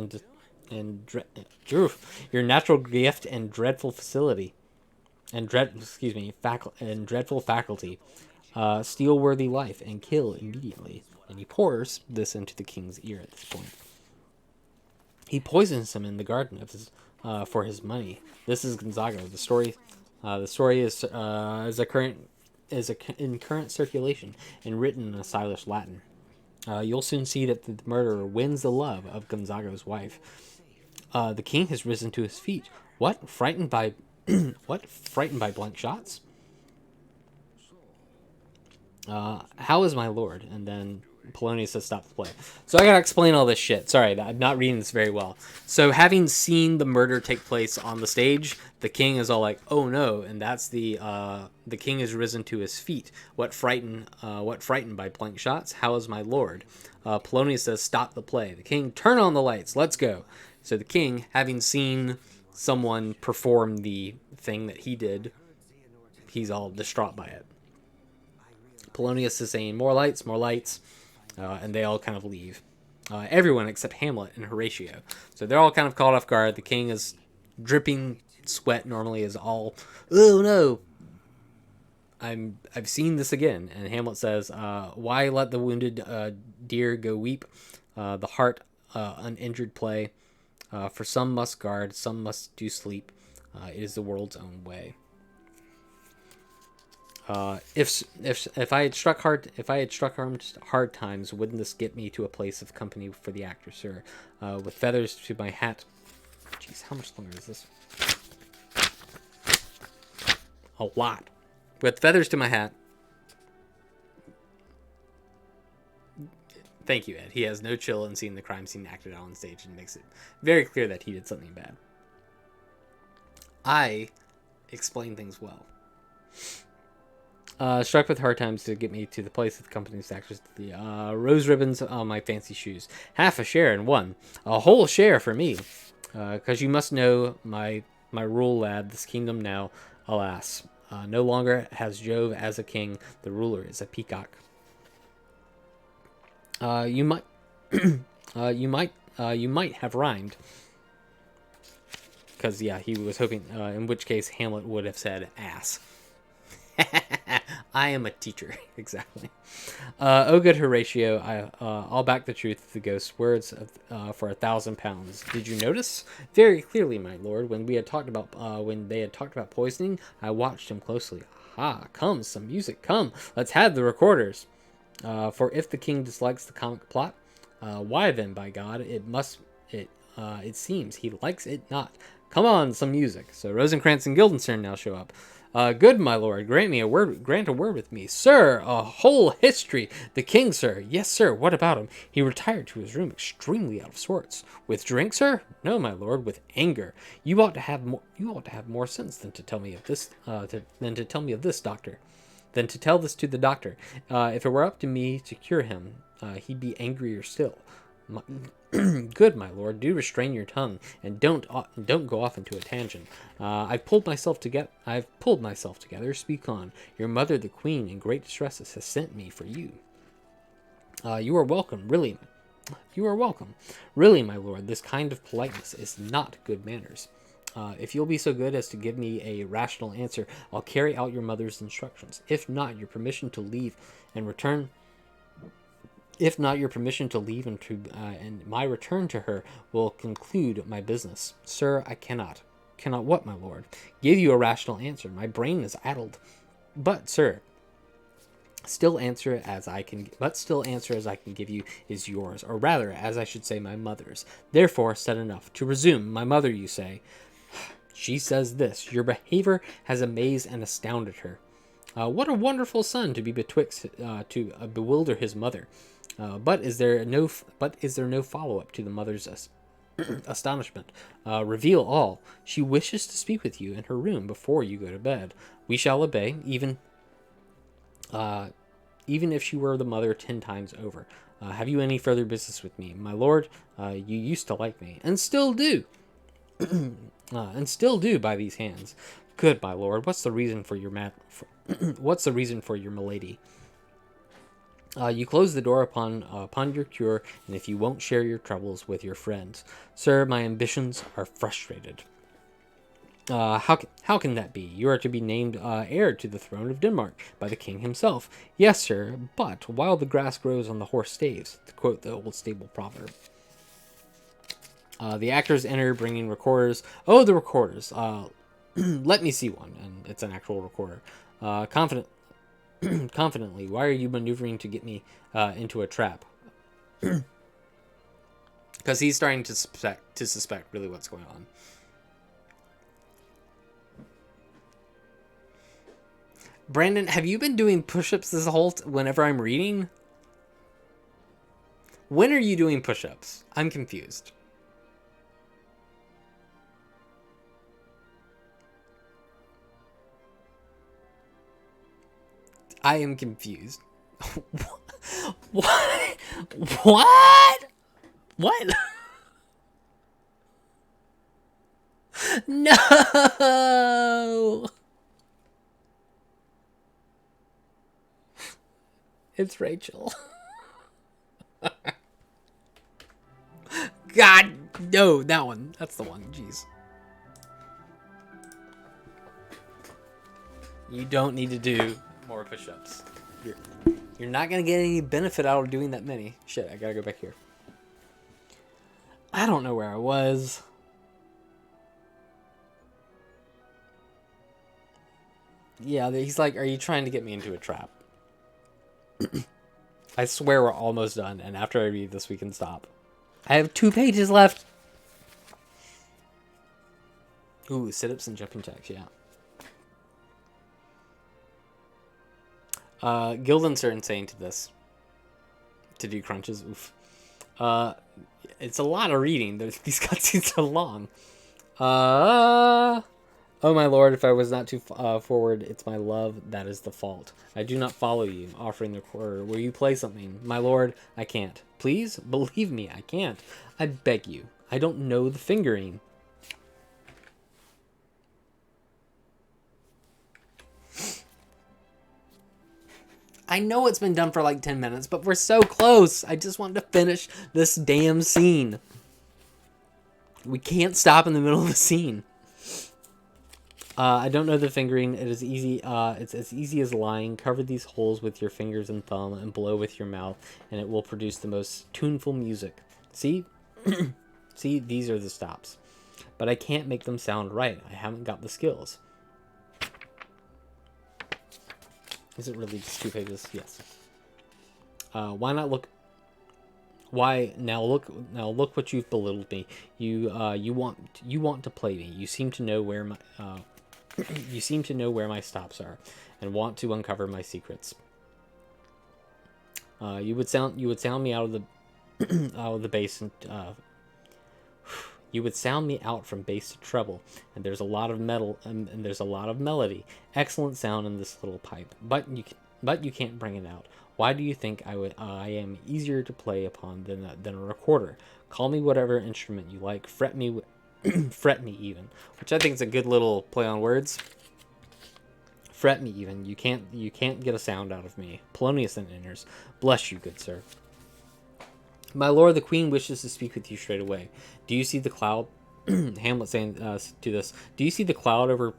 your natural gift and dreadful facility, and dreadful faculty, steal worthy life and kill immediately. And he pours this into the king's ear at this point. He poisons him in the garden of his for his money. This is Gonzaga. The story is in current circulation and written in a stylish Latin. You'll soon see that the murderer wins the love of Gonzaga's wife. The king has risen to his feet. What? Frightened by what? Frightened by blank shots? How is my lord? And then Polonius says stop the play. So I gotta explain all this shit. Sorry, I'm not reading this very well. So having seen the murder take place on the stage, the king is all like, "Oh no!" And that's the king has risen to his feet. What frightened by blank shots? How is my lord? Polonius says stop the play. The king, turn on the lights. Let's go. So the king, having seen someone perform the thing that he did, he's all distraught by it. Polonius is saying more lights, and they all kind of leave. Everyone except Hamlet and Horatio. So they're all kind of caught off guard. The king is dripping sweat. Normally is all, oh no, I've seen this again. And Hamlet says, why let the wounded deer go weep? The heart uninjured play. For some must guard, some must do sleep. It is the world's own way. If I had struck hard times, wouldn't this get me to a place of company for the actor, sir? With feathers to my hat. Jeez, how much longer is this? A lot. With feathers to my hat. Thank you, Ed. He has no chill in seeing the crime scene acted out on stage and makes it very clear that he did something bad. I explain things well. Struck with hard times to get me to the place of the company's actors. The rose ribbons on my fancy shoes. Half a share in one. A whole share for me. 'Cause you must know my rule, lad. This kingdom now, alas, no longer has Jove as a king. The ruler is a peacock. You might have rhymed. Because yeah, he was hoping. In which case, Hamlet would have said ass. I am a teacher. Exactly. Oh, good Horatio, I'll back the truth of the ghost's words for £1,000. Did you notice? Very clearly, my lord. When they had talked about poisoning, I watched him closely. Aha! Come, some music. Come, let's have the recorders. For if the king dislikes the comic plot, why then, by God, it seems he likes it not. Come on, some music. So Rosencrantz and Guildenstern now show up. Good, my lord, grant a word with me. Sir, a whole history. The king, sir. Yes, sir, what about him? He retired to his room extremely out of sorts. With drink, sir? No, my lord, with anger. You ought to have more sense than to tell me of this, doctor. Than to tell this to the doctor. If it were up to me to cure him, he'd be angrier still. Good, my lord, do restrain your tongue and don't go off into a tangent. I've pulled myself together. Speak on. Your mother, the queen, in great distresses, has sent me for you. You are welcome, really. You are welcome, really, my lord. This kind of politeness is not good manners. If you'll be so good as to give me a rational answer, I'll carry out your mother's instructions. If not, your permission to leave and return. If not, your permission to leave and my return to her will conclude my business. Sir, I cannot. Cannot what, my lord? Give you a rational answer. My brain is addled. But, sir, still answer as I can give you is yours, or rather, as I should say, my mother's. Therefore, said enough. To resume, my mother, you say. She says this: your behavior has amazed and astounded her. What a wonderful son to be betwixt to bewilder his mother. But is there no follow-up to the mother's astonishment? Reveal all. She wishes to speak with you in her room before you go to bed. We shall obey, even if she were the mother 10 times over. Have you any further business with me, my lord? You used to like me, and still do, by these hands. Good, my lord. What's the reason for your milady? You close the door upon your cure, and if you won't share your troubles with your friends. Sir, my ambitions are frustrated. How can that be? You are to be named heir to the throne of Denmark by the king himself. Yes, sir, but while the grass grows on the horse staves, to quote the old stable proverb. The actors enter, bringing recorders. Oh, the recorders. Let me see one, and it's an actual recorder. Confidently, why are you maneuvering to get me into a trap? Because he's starting to suspect really what's going on. Brandon, have you been doing push-ups this whole whenever I'm reading? When are you doing push-ups? I'm confused. I am confused. What? What? What? No! It's Rachel. God, no, that one. That's the one. Jeez. You don't need to do more push-ups. You're not going to get any benefit out of doing that many. Shit, I got to go back here. I don't know where I was. Yeah, he's like, are you trying to get me into a trap? I swear we're almost done, and after I read this, we can stop. I have 2 pages left. Ooh, sit-ups and jumping jacks, yeah. Gildens are insane to this. To do crunches, oof. It's a lot of reading. These cutscenes are long. Oh my lord, if I was not too forward, it's my love that is the fault. I do not follow you, offering the quarter. Will you play something? My lord, I can't. Please? Believe me, I can't. I beg you. I don't know the fingering. I know it's been done for like 10 minutes, but we're so close. I just wanted to finish this damn scene. We can't stop in the middle of the scene. I don't know the fingering. It is easy. It's as easy as lying. Cover these holes with your fingers and thumb and blow with your mouth, and it will produce the most tuneful music. See? See, these are the stops. But I can't make them sound right. I haven't got the skills. Is it really just 2 pages? Yes. Why not look... Why now? Look what you've belittled me. You want to play me. You seem to know where my you seem to know where my stops are, and want to uncover my secrets. You would sound me out of the out of the bass and you would sound me out from bass to treble, and there's a lot of metal and there's a lot of melody. Excellent sound in this little pipe, but you can't bring it out. Why do you think I am easier to play upon than a recorder? Call me whatever instrument you like. Fret me even, which I think is a good little play on words. Fret me even. You can't get a sound out of me. Polonius then enters. Bless you, good sir. My lord, the queen wishes to speak with you straight away. Do you see the cloud? Hamlet saying to this. Do you see the cloud over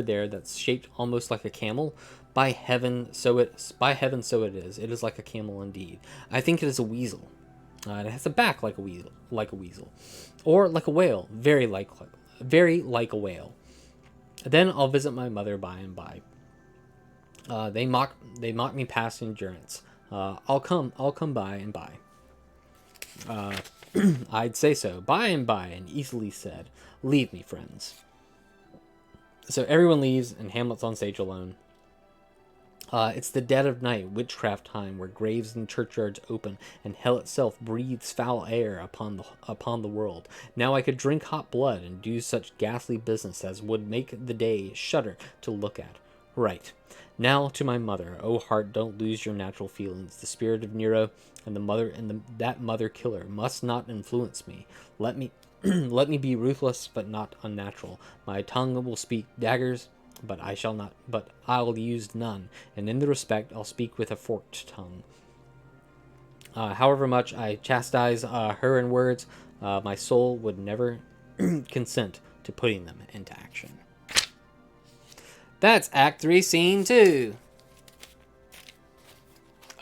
there that's shaped almost like a camel? By heaven, so it is. It is like a camel indeed. I think it is a weasel. It has a back like a weasel, or like a whale, very like a whale. Then I'll visit my mother by and by. They mock me past endurance. I'll come by and by. I'd say so. By and by, and easily said. Leave me, friends. So everyone leaves, and Hamlet's on stage alone. It's the dead of night, witchcraft time, where graves and churchyards open, and hell itself breathes foul air upon the world. Now I could drink hot blood and do such ghastly business as would make the day shudder to look at. Right. Now to my mother. O heart, don't lose your natural feelings. The spirit of Nero and that mother killer must not influence me. Let me be ruthless, but not unnatural. My tongue will speak daggers. but I'll use none, and in the respect I'll speak with a forked tongue. However much I chastise her in words, my soul would never consent to putting them into action. That's Act 3, Scene 2.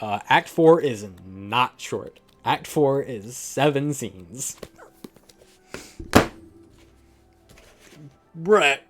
Act 4 is not short. Act 4 is 7 scenes. Brett,